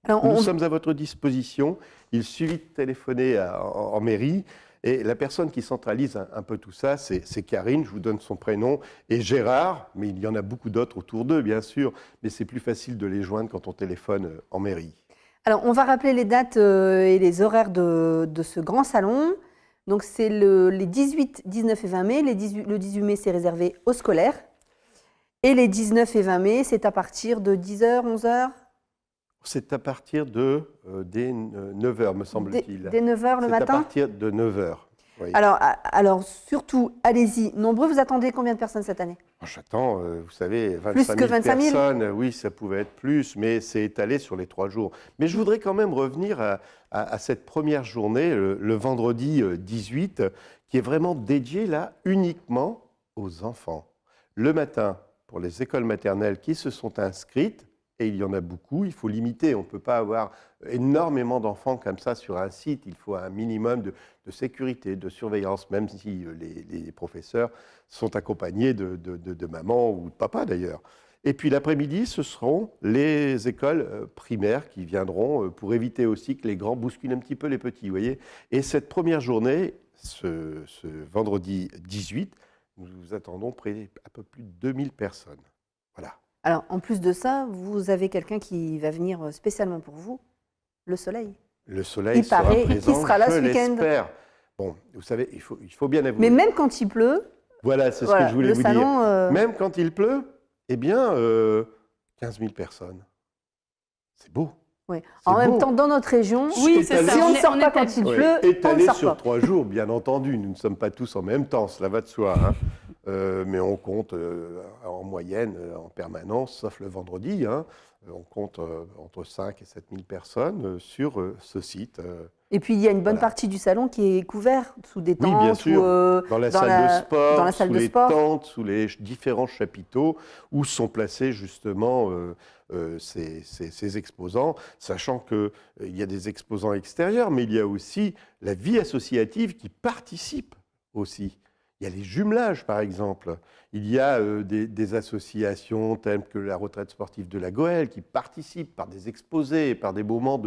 Alors, Nous sommes à votre disposition. Il suffit de téléphoner en mairie et la personne qui centralise un peu tout ça, c'est Karine, je vous donne son prénom, et Gérard, mais il y en a beaucoup d'autres autour d'eux, bien sûr, mais c'est plus facile de les joindre quand on téléphone en mairie. Alors, on va rappeler les dates et les horaires de ce grand salon. Donc, c'est les 18, 19 et 20 mai. Le 18 mai, c'est réservé aux scolaires. Et les 19 et 20 mai, c'est à partir de 10h, 11h? C'est à partir des 9h, me semble-t-il. Dès 9h le C'est matin? à partir de 9h. Oui. Alors, surtout, allez-y, nombreux. Vous attendez combien de personnes cette année? J'attends, vous savez, 25 Plus 000 que 25 000? personnes. Oui, ça pouvait être plus, mais c'est étalé sur les 3 jours. Mais je voudrais quand même revenir à cette première journée, le vendredi 18, qui est vraiment dédiée là uniquement aux enfants. Le matin, pour les écoles maternelles qui se sont inscrites, et il y en a beaucoup, il faut limiter. On ne peut pas avoir énormément d'enfants comme ça sur un site. Il faut un minimum de sécurité, de surveillance, même si les professeurs sont accompagnés de maman ou de papa d'ailleurs. Et puis l'après-midi, ce seront les écoles primaires qui viendront pour éviter aussi que les grands bousculent un petit peu les petits, vous voyez. Et cette première journée, ce vendredi 18, nous vous attendons près à peu plus de 2000 personnes. Voilà. Alors, en plus de ça, vous avez quelqu'un qui va venir spécialement pour vous, le soleil. Le soleil Il paraît, sera présent, il sera là je ce week-end. l'espère. Bon, vous savez, il faut bien avouer. Mais même quand il pleut, Voilà, c'est voilà, ce que je voulais le vous salon, dire. Même quand il pleut, eh bien, 15 000 personnes. C'est beau. oui. C'est En même beau. temps, dans notre région, Oui, c'est si ça. on ne est- sort on pas est quand il Oui, pleut, on ne étalé sort sur pas. 3 jours, bien entendu. Nous ne sommes pas tous en même temps, cela va de soi. Hein. Mais on compte en moyenne, en permanence, sauf le vendredi, hein, on compte entre 5 et 7 000 personnes sur ce site. Et puis, il y a une bonne Voilà. partie du salon qui est couvert sous des tentes. Oui, bien sûr. Ou, Dans la salle de sport, dans la salle sous de les sport. tentes, sous les différents chapiteaux où sont placés justement ces exposants, sachant qu'il y a des exposants extérieurs, mais il y a aussi la vie associative qui participe aussi. Il y a les jumelages, par exemple. Il y a des associations telles que la retraite sportive de la Goëlle qui participent par des exposés, par des moments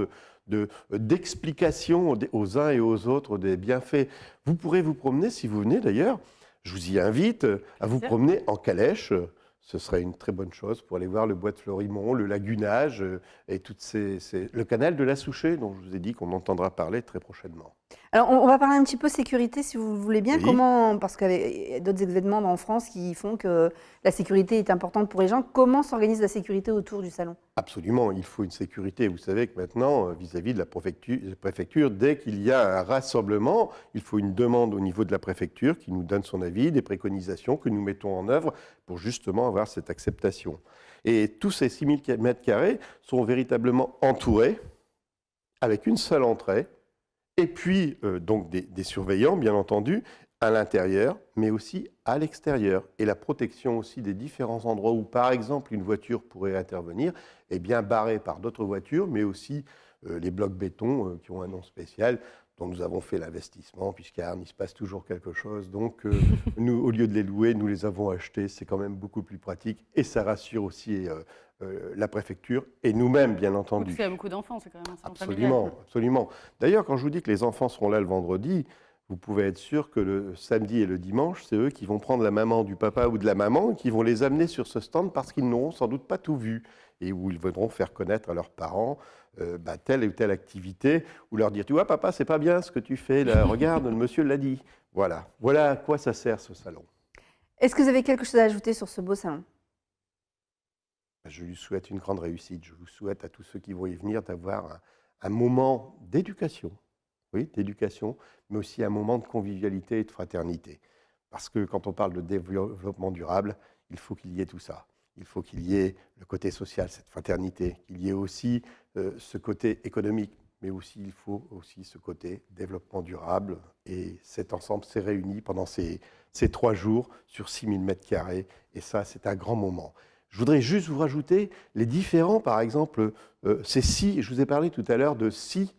d'explication aux uns et aux autres des bienfaits. Vous pourrez vous promener, si vous venez d'ailleurs, je vous y invite à vous promener en calèche. Ce serait une très bonne chose pour aller voir le bois de Florimont, le lagunage et le canal de la Souchet, dont je vous ai dit qu'on entendra parler très prochainement. Alors, on va parler un petit peu sécurité, si vous voulez bien. Oui. Comment, parce qu'il y a d'autres événements en France qui font que la sécurité est importante pour les gens. Comment s'organise la sécurité autour du salon? Absolument, il faut une sécurité. Vous savez que maintenant, vis-à-vis de la préfecture, dès qu'il y a un rassemblement, il faut une demande au niveau de la préfecture qui nous donne son avis, des préconisations que nous mettons en œuvre pour justement avoir cette acceptation. Et tous ces 6 000 mètres carrés sont véritablement entourés avec une seule entrée, et puis donc des surveillants, bien entendu, à l'intérieur, mais aussi à l'extérieur. Et la protection aussi des différents endroits où, par exemple, une voiture pourrait intervenir, est bien barrée par d'autres voitures, mais aussi les blocs béton qui ont un nom spécial dont nous avons fait l'investissement, puisqu'à Arnes, il se passe toujours quelque chose. Donc, nous, au lieu de les louer, nous les avons achetés. C'est quand même beaucoup plus pratique et ça rassure aussi la préfecture et nous-mêmes, bien entendu. Il y a beaucoup d'enfants, c'est quand même un salon Absolument, familial. absolument. D'ailleurs, quand je vous dis que les enfants seront là le vendredi, vous pouvez être sûr que le samedi et le dimanche, c'est eux qui vont prendre la maman du papa ou de la maman et qui vont les amener sur ce stand parce qu'ils n'auront sans doute pas tout vu et où ils voudront faire connaître à leurs parents telle ou telle activité ou leur dire « Tu vois, papa, c'est pas bien ce que tu fais là, regarde, le monsieur l'a dit. » Voilà. Voilà à quoi ça sert ce salon. Est-ce que vous avez quelque chose à ajouter sur ce beau salon? Je lui souhaite une grande réussite. Je vous souhaite à tous ceux qui vont y venir d'avoir un moment d'éducation. Oui, d'éducation, mais aussi un moment de convivialité et de fraternité. Parce que quand on parle de développement durable, il faut qu'il y ait tout ça. Il faut qu'il y ait le côté social, cette fraternité, qu'il y ait aussi ce côté économique, mais aussi il faut aussi ce côté développement durable. Et cet ensemble s'est réuni pendant ces 3 jours sur 6000 m². Et ça, c'est un grand moment. Je voudrais juste vous rajouter les différents, par exemple, ces 6, je vous ai parlé tout à l'heure de 6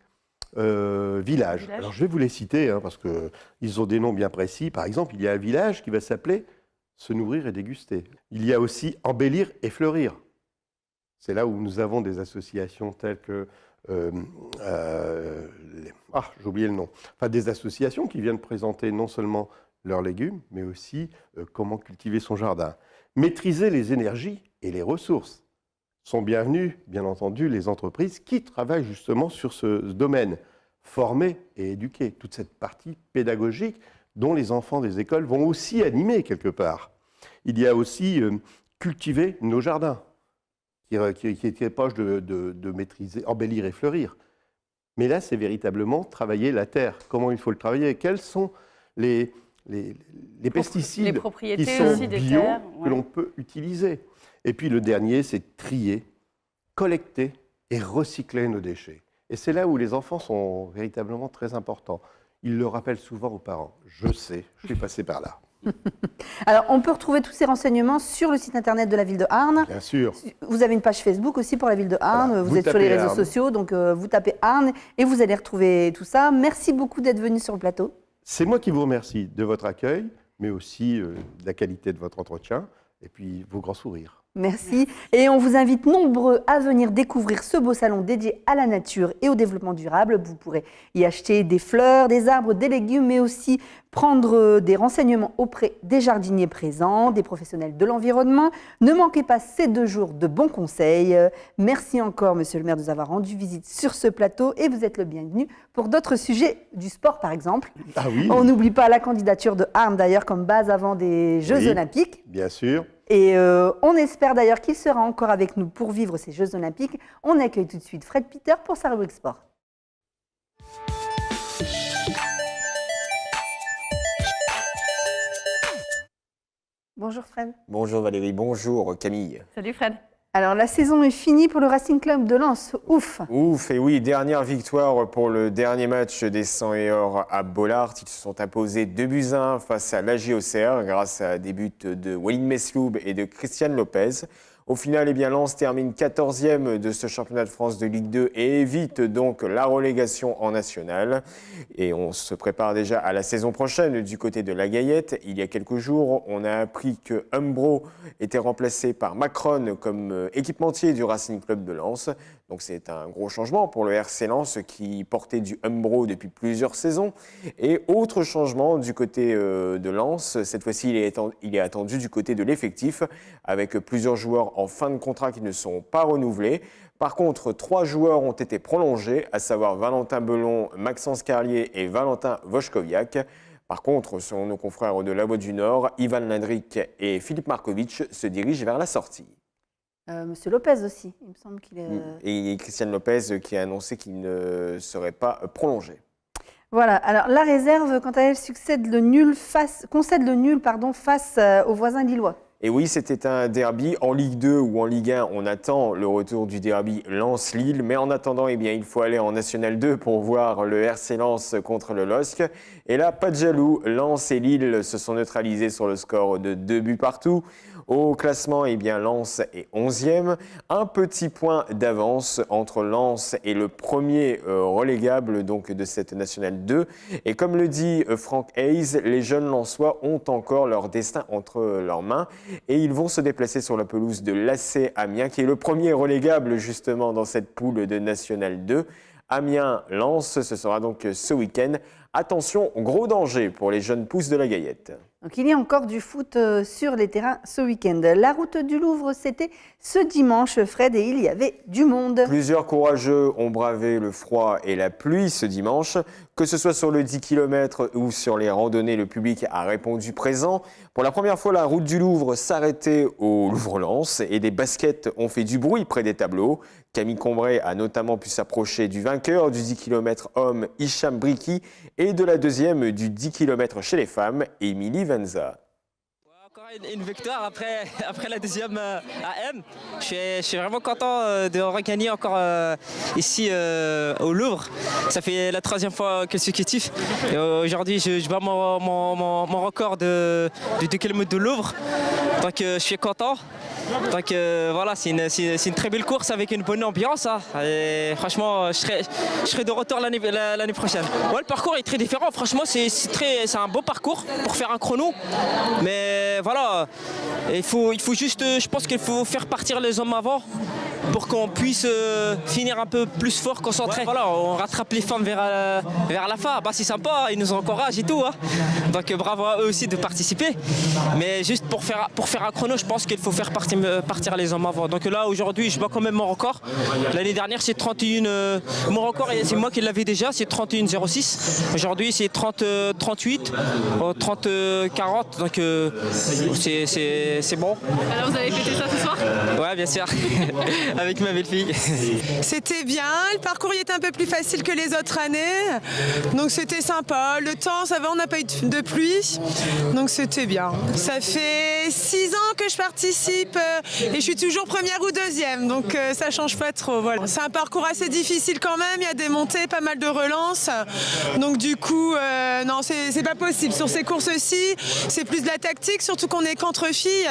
villages. Alors je vais vous les citer parce qu'ils ont des noms bien précis. Par exemple, il y a un village qui va s'appeler Se nourrir et déguster. Il y a aussi Embellir et fleurir. C'est là où nous avons des associations telles que j'ai oublié le nom. Enfin, des associations qui viennent présenter non seulement leurs légumes, mais aussi comment cultiver son jardin. Maîtriser les énergies et les ressources. Sont bienvenus, bien entendu, les entreprises qui travaillent justement sur ce domaine. Former et éduquer, toute cette partie pédagogique dont les enfants des écoles vont aussi animer quelque part. Il y a aussi cultiver nos jardins, qui est proche de maîtriser, embellir et fleurir. Mais là, c'est véritablement travailler la terre. Comment il faut le travailler? Quels sont les pesticides qui sont bio que l'on peut utiliser? Et puis le dernier, c'est trier, collecter et recycler nos déchets. Et c'est là où les enfants sont véritablement très importants. Ils le rappellent souvent aux parents. Je sais, je suis passé par là. Alors, on peut retrouver tous ces renseignements sur le site internet de la ville de Arnes. Bien sûr. Vous avez une page Facebook aussi pour la ville de Arnes. Voilà, vous êtes sur les réseaux Arnes. sociaux, donc vous tapez Arnes et vous allez retrouver tout ça. Merci beaucoup d'être venu sur le plateau. C'est moi qui vous remercie de votre accueil, mais aussi de la qualité de votre entretien et puis vos grands sourires. Merci. Et on vous invite nombreux à venir découvrir ce beau salon dédié à la nature et au développement durable. Vous pourrez y acheter des fleurs, des arbres, des légumes, mais aussi prendre des renseignements auprès des jardiniers présents, des professionnels de l'environnement. Ne manquez pas ces 2 jours de bons conseils. Merci encore, monsieur le maire, de nous avoir rendu visite sur ce plateau et vous êtes le bienvenu pour d'autres sujets du sport, par exemple. Ah oui. On n'oublie pas la candidature de Arnes, d'ailleurs, comme base avant des Jeux olympiques. Bien sûr. Et on espère d'ailleurs qu'il sera encore avec nous pour vivre ces Jeux olympiques. On accueille tout de suite Fred Peter pour sa rubrique sport. Bonjour Fred. Bonjour Valérie, bonjour Camille. Salut Fred. Alors la saison est finie pour le Racing Club de Lens, ouf. Ouf, et oui, dernière victoire pour le dernier match des 100 et or à Bollaert. Ils se sont imposés 2-1 face à l'AG-Auxerre grâce à des buts de Walid Mesloub et de Christian Lopez. Au final, Lens termine 14e de ce championnat de France de Ligue 2 et évite donc la relégation en nationale. Et on se prépare déjà à la saison prochaine du côté de la Gaillette. Il y a quelques jours, on a appris que Umbro était remplacé par Macron comme équipementier du Racing Club de Lens. Donc c'est un gros changement pour le RC Lens qui portait du Umbro depuis plusieurs saisons. Et autre changement du côté de Lens, cette fois-ci il est attendu du côté de l'effectif avec plusieurs joueurs en fin de contrat qui ne sont pas renouvelés. Par contre, 3 joueurs ont été prolongés, à savoir Valentin Belon, Maxence Carlier et Valentin Vochkoviak. Par contre, selon nos confrères de La Voix du Nord, Ivan Lindrik et Philippe Markovic se dirigent vers la sortie. Monsieur Lopez aussi, il me semble qu'il est... Et Christian Lopez qui a annoncé qu'il ne serait pas prolongé. Voilà, alors la réserve, quant à elle, concède le nul face aux voisins lillois. Et oui, c'était un derby en Ligue 2 ou en Ligue 1. On attend le retour du derby Lens-Lille. Mais en attendant, il faut aller en National 2 pour voir le RC Lens contre le LOSC. Et là, pas de jaloux. Lens et Lille se sont neutralisés sur le score de 2 buts partout. Au classement, eh bien, Lens est 11e. Un petit point d'avance entre Lens et le premier relégable donc, de cette Nationale 2. Et comme le dit Franck Hayes, les jeunes Lensois ont encore leur destin entre leurs mains et ils vont se déplacer sur la pelouse de l'AC Amiens, qui est le premier relégable justement dans cette poule de Nationale 2. Amiens-Lens, ce sera donc ce week-end. Attention, gros danger pour les jeunes pousses de la Gaillette. Donc il y a encore du foot sur les terrains ce week-end. La route du Louvre, c'était ce dimanche, Fred, et il y avait du monde. Plusieurs courageux ont bravé le froid et la pluie ce dimanche. Que ce soit sur le 10 km ou sur les randonnées, le public a répondu présent. Pour la première fois, la route du Louvre s'arrêtait au Louvre-Lens et des baskets ont fait du bruit près des tableaux. Camille Combray a notamment pu s'approcher du vainqueur du 10 km homme Hicham Briki et de la deuxième du 10 km chez les femmes, Émilie Venza. Encore une victoire après la deuxième AM. Je suis vraiment content de regagner encore ici au Louvre. Ça fait la 3e fois consécutive. Aujourd'hui, je bats mon record de 2 km de Louvre. Donc je suis content. Donc voilà, c'est une très belle course avec une bonne ambiance. Hein. Et franchement, je serai de retour l'année prochaine. Ouais, le parcours est très différent. Franchement, c'est un beau parcours pour faire un chrono. Mais voilà, il faut juste, je pense qu'il faut faire partir les hommes avant pour qu'on puisse finir un peu plus fort, concentré. Voilà, on rattrape les femmes vers la fin. Bah, c'est sympa, ils nous encouragent et tout. Hein. Donc bravo à eux aussi de participer. Mais juste pour faire un chrono, je pense qu'il faut faire partir les hommes avant. Donc là, aujourd'hui, je bats quand même mon record. L'année dernière, c'est 31. Mon record, c'est moi qui l'avais déjà, c'est 31,06. Aujourd'hui, c'est 38, 40. Donc c'est bon. Alors, vous avez fêté ça ce soir ? Ouais, bien sûr. Avec ma belle-fille. C'était bien, le parcours y était un peu plus facile que les autres années, donc c'était sympa. Le temps, ça va, on n'a pas eu de pluie, donc c'était bien. Ça fait 6 ans que je participe et je suis toujours première ou deuxième, donc ça change pas trop. Voilà. C'est un parcours assez difficile quand même, il y a des montées, pas mal de relances, donc du coup, non, c'est pas possible. Sur ces courses-ci, c'est plus de la tactique, surtout qu'on est qu'entre filles,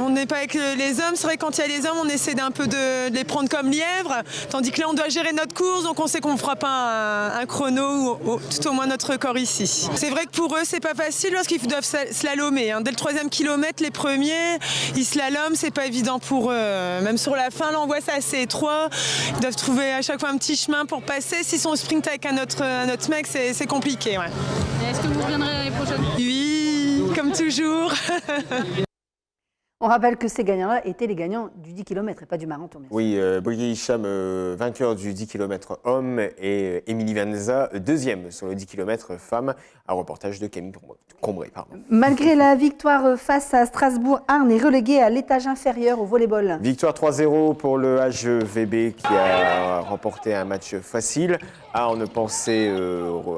on n'est pas avec les hommes. C'est vrai que quand il y a les hommes, on essaie d'un peu de les prendre comme lièvres, tandis que là on doit gérer notre course, donc on sait qu'on ne fera pas un chrono ou tout au moins notre record ici. C'est vrai que pour eux c'est pas facile parce qu'ils doivent slalomer. Hein. Dès le 3e kilomètre, les premiers, ils slaloment, c'est pas évident pour eux. Même sur la fin, l'angoisse c'est assez étroit. Ils doivent trouver à chaque fois un petit chemin pour passer. S'ils sont au sprint avec un autre mec, c'est compliqué. Ouais. Est-ce que vous reviendrez l'année prochaine ? Oui, comme toujours. On rappelle que ces gagnants-là étaient les gagnants du 10 km et pas du marathon. Oui, Brigi Hicham, vainqueur du 10 km homme et Émilie Venza, deuxième sur le 10 km femme. Un reportage de Camille Combray. Malgré la victoire face à Strasbourg, Arnes est relégué à l'étage inférieur au volleyball. Victoire 3-0 pour le HVB qui a remporté un match facile. Arnes pensait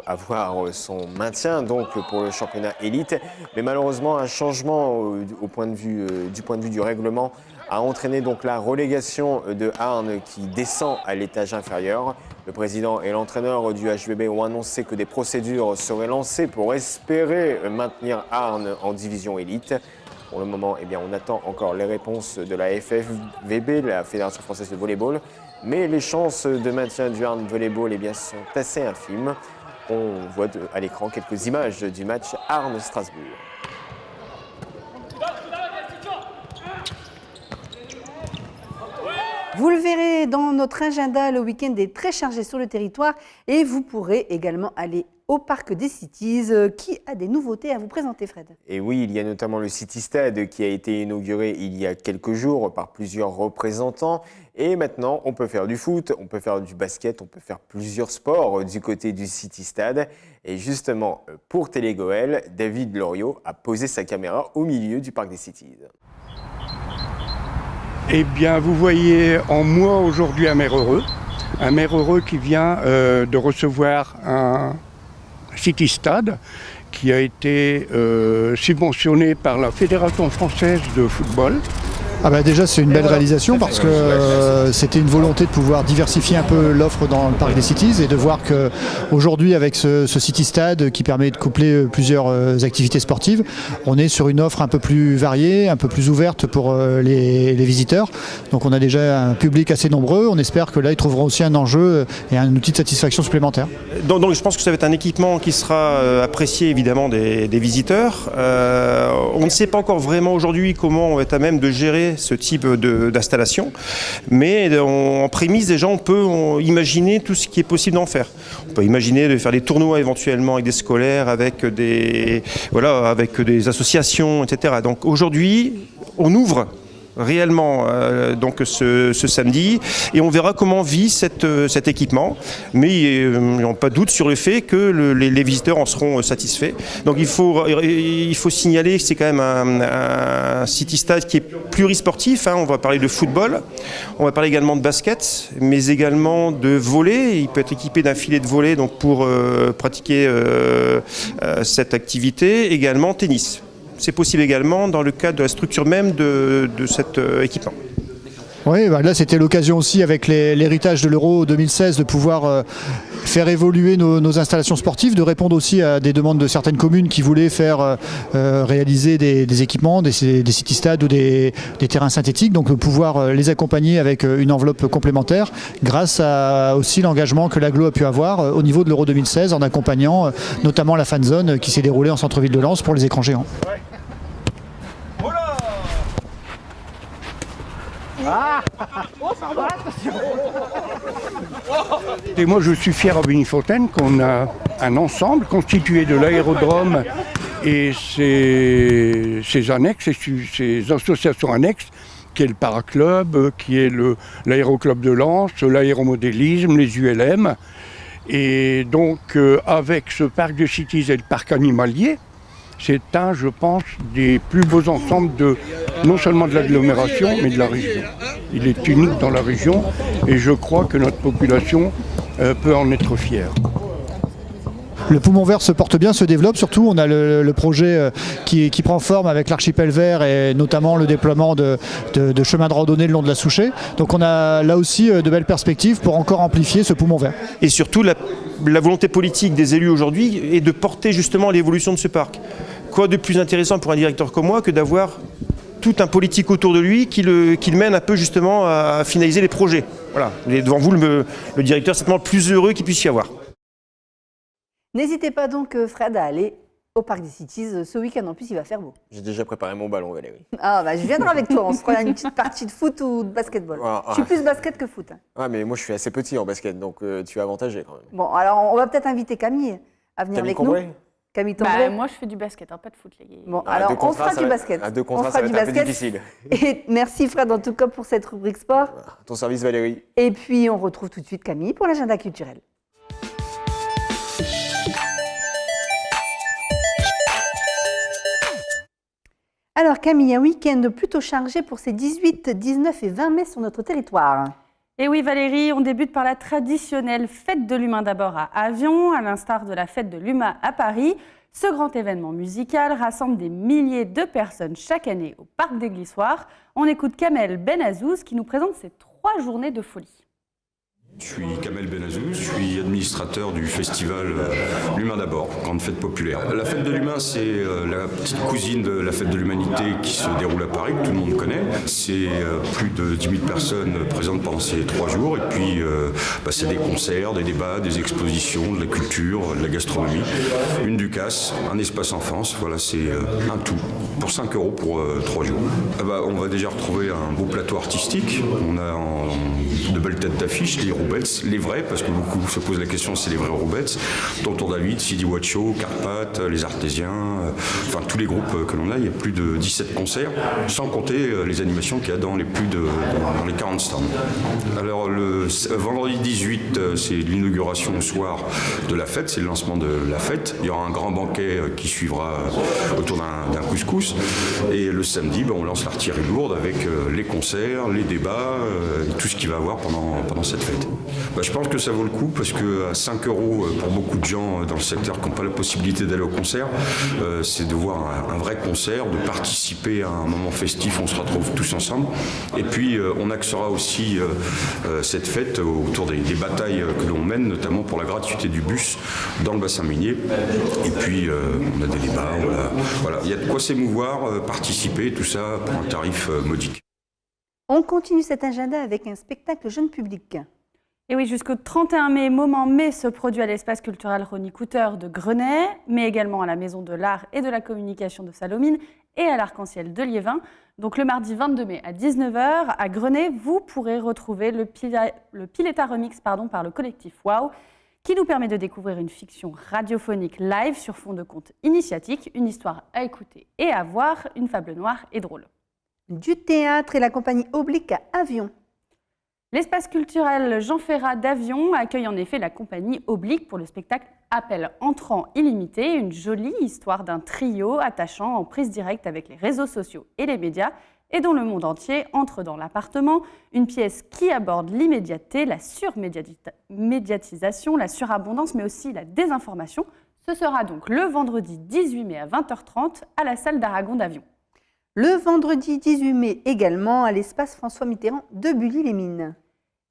avoir son maintien donc pour le championnat élite, mais malheureusement un changement du point de vue du règlement a entraîné donc la relégation de Arnes qui descend à l'étage inférieur. Le président et l'entraîneur du HVB ont annoncé que des procédures seraient lancées pour espérer maintenir Arnes en division élite. Pour le moment, eh bien, on attend encore les réponses de la FFVB, la Fédération française de volleyball, mais les chances de maintien du Arnes Volleyball eh bien, sont assez infimes. On voit à l'écran quelques images du match Arnes-Strasbourg. Vous le verrez dans notre agenda, le week-end est très chargé sur le territoire et vous pourrez également aller au Parc des Cities qui a des nouveautés à vous présenter, Fred. Et oui, il y a notamment le City Stade qui a été inauguré il y a quelques jours par plusieurs représentants. Et maintenant, on peut faire du foot, on peut faire du basket, on peut faire plusieurs sports du côté du City Stade. Et justement, pour Télégoël, David Loriot a posé sa caméra au milieu du Parc des Cities. Eh bien, vous voyez en moi aujourd'hui un maire heureux qui vient de recevoir un City Stade qui a été subventionné par la Fédération française de football Déjà, c'est une belle réalisation parce que c'était une volonté de pouvoir diversifier un peu l'offre dans le parc des Cities et de voir qu'aujourd'hui, avec ce City Stade qui permet de coupler plusieurs activités sportives, on est sur une offre un peu plus variée, un peu plus ouverte pour les visiteurs. Donc on a déjà un public assez nombreux. On espère que là, ils trouveront aussi un enjeu et un outil de satisfaction supplémentaire. Donc je pense que ça va être un équipement qui sera apprécié évidemment des visiteurs. On ne sait pas encore vraiment aujourd'hui comment on va être à même de gérer ce type d'installation, mais en prémisse déjà on peut imaginer tout ce qui est possible d'en faire. On peut imaginer de faire des tournois éventuellement avec des scolaires, avec des associations, etc. Donc aujourd'hui on ouvre réellement donc ce samedi et on verra comment vit cet équipement, mais il n'y a pas de doute sur le fait que les visiteurs en seront satisfaits. Donc il faut signaler que c'est quand même un City Stade qui est plurisportif, hein. On va parler de football, on va parler également de basket, mais également de volley. Il peut être équipé d'un filet de volley donc pour pratiquer cette activité, également tennis. C'est possible également dans le cadre de la structure même de cet équipement. Oui, là c'était l'occasion aussi avec l'héritage de l'Euro 2016 de pouvoir faire évoluer nos installations sportives, de répondre aussi à des demandes de certaines communes qui voulaient faire réaliser des équipements, des city-stades ou des terrains synthétiques, donc de pouvoir les accompagner avec une enveloppe complémentaire grâce à aussi l'engagement que l'Agglo a pu avoir au niveau de l'Euro 2016 en accompagnant notamment la fan zone qui s'est déroulée en centre-ville de Lens pour les écrans géants. Et moi je suis fier à Bénifontaine qu'on a un ensemble constitué de l'aérodrome et ses annexes, ses associations annexes, qui est le Paraclub, qui est l'aéroclub de Lens, l'aéromodélisme, les ULM. Et donc avec ce parc de Cities et le parc animalier, c'est un, je pense, des plus beaux ensembles non seulement de l'agglomération, mais de la région. Il est unique dans la région et je crois que notre population peut en être fière. Le poumon vert se porte bien, se développe, surtout on a le projet qui prend forme avec l'archipel vert et notamment le déploiement de chemins de randonnée le long de la Souchet. Donc on a là aussi de belles perspectives pour encore amplifier ce poumon vert. Et surtout la volonté politique des élus aujourd'hui est de porter justement l'évolution de ce parc. Quoi de plus intéressant pour un directeur comme moi que d'avoir tout un politique autour de lui qui le mène un peu justement à finaliser les projets. Voilà. Et devant vous, le directeur, c'est certainement le plus heureux qu'il puisse y avoir. N'hésitez pas donc, Fred, à aller au Parc des Cities ce week-end. En plus, il va faire beau. J'ai déjà préparé mon ballon, Valérie. Ah, je viendrai avec toi. On se fera une petite partie de foot ou de basketball. Je suis plus basket que foot. Ouais, mais moi, je suis assez petit en basket, donc tu es avantagé quand même. Bon, alors, on va peut-être inviter Camille à venir avec nous. Camille Combray. Moi, je fais du basket, pas de foot, les gars. Bon, alors, on fera du basket. À deux contrats, ça va être un peu difficile. Et merci, Fred, en tout cas, pour cette rubrique sport. Ton service, Valérie. Et puis, on retrouve tout de suite Camille pour l'agenda culturel. Alors Camille, un week-end plutôt chargé pour ces 18, 19 et 20 mai sur notre territoire. Et oui Valérie, on débute par la traditionnelle fête de l'humain d'abord à Avion, à l'instar de la fête de l'humain à Paris. Ce grand événement musical rassemble des milliers de personnes chaque année au Parc des Glissoires. On écoute Kamel Benazouz qui nous présente ces 3 journées de folie. Je suis Kamel Benazouz, je suis administrateur du festival L'Humain d'abord, grande fête populaire. La fête de l'humain, c'est la petite cousine de la fête de l'humanité qui se déroule à Paris, que tout le monde connaît. C'est plus de 10 000 personnes présentes pendant ces 3 jours. Et puis, c'est des concerts, des débats, des expositions, de la culture, de la gastronomie, une ducasse, un espace enfance. Voilà, c'est un tout pour 5 € pour 3 jours. On va déjà retrouver un beau plateau artistique. On a de belles têtes d'affiche, les Roubettes, les vrais, parce que beaucoup se posent la question, c'est les vrais Roubettes. Tonton David, Sidi Wacho, Carpath, les Artésiens, tous les groupes que l'on a, il y a plus de 17 concerts, sans compter les animations qu'il y a dans les 40 stands. Alors le vendredi 18, c'est l'inauguration au soir de la fête, c'est le lancement de la fête. Il y aura un grand banquet qui suivra autour d'un couscous. boxe. Et le samedi, on lance l'artillerie lourde avec les concerts, les débats et tout ce qu'il va y avoir pendant cette fête. Je pense que ça vaut le coup parce qu'à 5 € pour beaucoup de gens dans le secteur qui n'ont pas la possibilité d'aller au concert, c'est de voir un vrai concert, de participer à un moment festif, on se retrouve tous ensemble. Et puis on axera aussi cette fête autour des batailles que l'on mène, notamment pour la gratuité du bus dans le bassin minier. Et puis on a des débats, voilà. Il y a de quoi s'émouvoir, participer, tout ça pour un tarif modique. On continue cet agenda avec un spectacle jeune public. Et oui, jusqu'au 31 mai, Moment Mai se produit à l'espace culturel Ronnie Couteur de Grenay, mais également à la Maison de l'Art et de la Communication de Salomine et à l'Arc-en-Ciel de Liévin. Donc le mardi 22 mai à 19h, à Grenay, vous pourrez retrouver le Pileta Remix par le collectif Wow, qui nous permet de découvrir une fiction radiophonique live sur fond de conte initiatique, une histoire à écouter et à voir, une fable noire et drôle. Du théâtre et la compagnie Oblique à Avion. L'espace culturel Jean Ferrat d'Avion accueille en effet la compagnie Oblique pour le spectacle Appel entrant illimité, une jolie histoire d'un trio attachant en prise directe avec les réseaux sociaux et les médias et dont le monde entier entre dans l'appartement. Une pièce qui aborde l'immédiateté, la surmédiatisation, la surabondance, mais aussi la désinformation. Ce sera donc le vendredi 18 mai à 20h30 à la salle d'Aragon d'Avion. Le vendredi 18 mai également à l'espace François Mitterrand de Bully-les-Mines.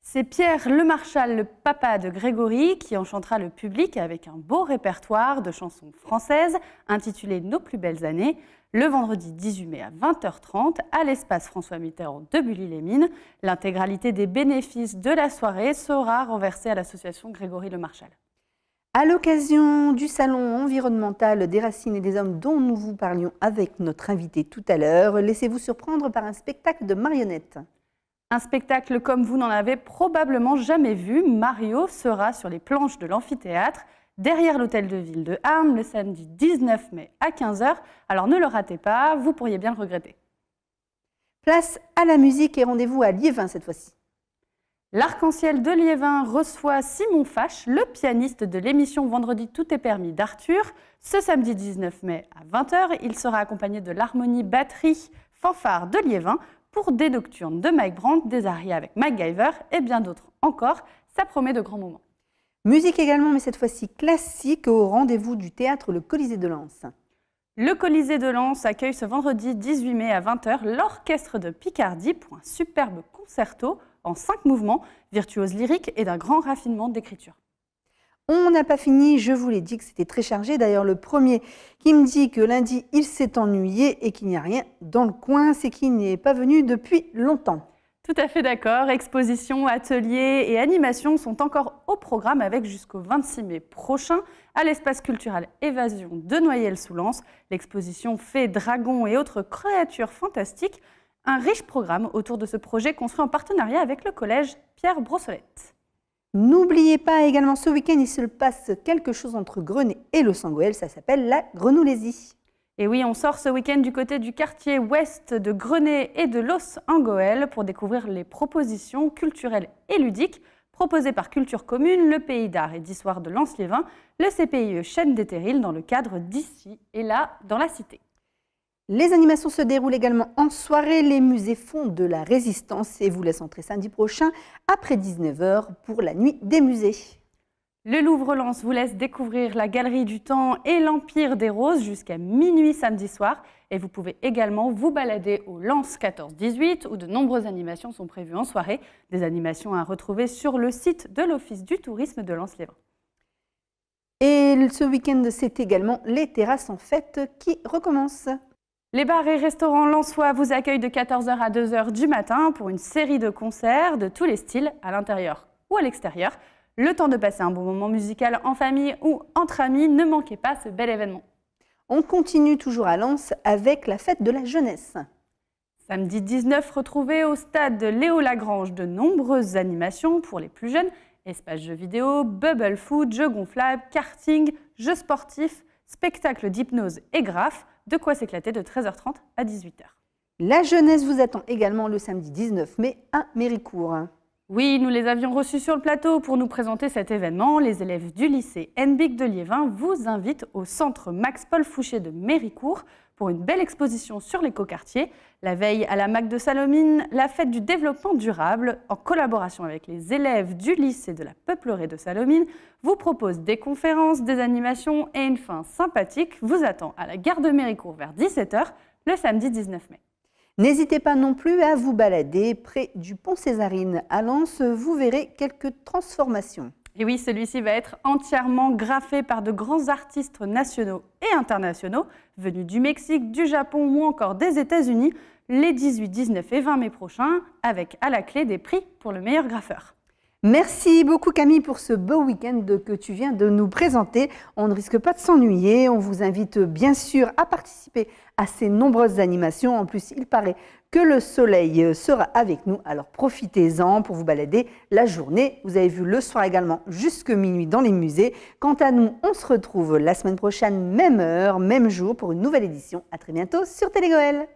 C'est Pierre Lemarchal, le papa de Grégory, qui enchantera le public avec un beau répertoire de chansons françaises intitulé Nos plus belles années, le vendredi 18 mai à 20h30 à l'espace François Mitterrand de Bully-les-Mines. L'intégralité des bénéfices de la soirée sera renversée à l'association Grégory Lemarchal. À l'occasion du salon environnemental des racines et des hommes dont nous vous parlions avec notre invité tout à l'heure, laissez-vous surprendre par un spectacle de marionnettes. Un spectacle comme vous n'en avez probablement jamais vu. Mario sera sur les planches de l'amphithéâtre, derrière l'hôtel de ville de Armes, le samedi 19 mai à 15h. Alors ne le ratez pas, vous pourriez bien le regretter. Place à la musique et rendez-vous à Liévin cette fois-ci. L'Arc-en-Ciel de Liévin reçoit Simon Fache, le pianiste de l'émission Vendredi Tout est permis d'Arthur. Ce samedi 19 mai à 20h, il sera accompagné de l'harmonie batterie fanfare de Liévin pour des nocturnes de Mike Brandt, des arias avec MacGyver et bien d'autres encore. Ça promet de grands moments. Musique également, mais cette fois-ci classique, au rendez-vous du théâtre Le Colisée de Lens. Le Colisée de Lens accueille ce vendredi 18 mai à 20h l'Orchestre de Picardie pour un superbe concerto en 5 mouvements, virtuose lyrique et d'un grand raffinement d'écriture. On n'a pas fini, je vous l'ai dit que c'était très chargé. D'ailleurs, le premier qui me dit que lundi, il s'est ennuyé et qu'il n'y a rien dans le coin, c'est qu'il n'y est pas venu depuis longtemps. Tout à fait d'accord. Expositions, ateliers et animations sont encore au programme avec jusqu'au 26 mai prochain à l'espace culturel Évasion de Noyelles-sous-Lens. L'exposition Fées, Dragons et autres créatures fantastiques. Un riche programme autour de ce projet construit en partenariat avec le collège Pierre Brossolette. N'oubliez pas également ce week-end, il se passe quelque chose entre Grenay et Los Angeles, ça s'appelle la Grenoulésie. Et oui, on sort ce week-end du côté du quartier ouest de Grenay et de Los Angeles pour découvrir les propositions culturelles et ludiques proposées par Culture Commune, le Pays d'Art et d'Histoire de Lens-Liévin, le CPIE Chêne des Terrils dans le cadre d'ici et là dans la cité. Les animations se déroulent également en soirée. Les musées font de la résistance et vous laissent entrer samedi prochain après 19h pour la nuit des musées. Le Louvre-Lens vous laisse découvrir la Galerie du Temps et l'Empire des Roses jusqu'à minuit samedi soir. Et vous pouvez également vous balader au Lens 14-18 où de nombreuses animations sont prévues en soirée. Des animations à retrouver sur le site de l'Office du tourisme de Lens-Liévin. Et ce week-end, c'est également les terrasses en fête qui recommencent. Les bars et restaurants lensois vous accueillent de 14h à 2h du matin pour une série de concerts de tous les styles, à l'intérieur ou à l'extérieur. Le temps de passer un bon moment musical en famille ou entre amis, ne manquez pas ce bel événement. On continue toujours à Lens avec la fête de la jeunesse. Samedi 19, retrouvez au stade de Léo Lagrange de nombreuses animations pour les plus jeunes. Espace jeux vidéo, bubble food, jeux gonflables, karting, jeux sportifs, spectacles d'hypnose et graphes. De quoi s'éclater de 13h30 à 18h. La jeunesse vous attend également le samedi 19 mai à Méricourt. Oui, nous les avions reçus sur le plateau pour nous présenter cet événement. Les élèves du lycée Henbic de Liévin vous invitent au centre Max-Paul Fouché de Méricourt pour une belle exposition sur l'écoquartier. La veille à la MAC de Salomine, la fête du développement durable, en collaboration avec les élèves du lycée de la Peuplerée de Salomine, vous propose des conférences, des animations et une fin sympathique vous attend à la gare de Méricourt vers 17h le samedi 19 mai. N'hésitez pas non plus à vous balader près du pont Césarine à Lens, vous verrez quelques transformations. Et oui, celui-ci va être entièrement graffé par de grands artistes nationaux et internationaux venus du Mexique, du Japon ou encore des États-Unis les 18, 19 et 20 mai prochains, avec à la clé des prix pour le meilleur graffeur. Merci beaucoup Camille pour ce beau week-end que tu viens de nous présenter. On ne risque pas de s'ennuyer. On vous invite bien sûr à participer à ces nombreuses animations. En plus, il paraît que le soleil sera avec nous. Alors profitez-en pour vous balader la journée. Vous avez vu le soir également jusque minuit dans les musées. Quant à nous, on se retrouve la semaine prochaine, même heure, même jour pour une nouvelle édition. À très bientôt sur Télégoël.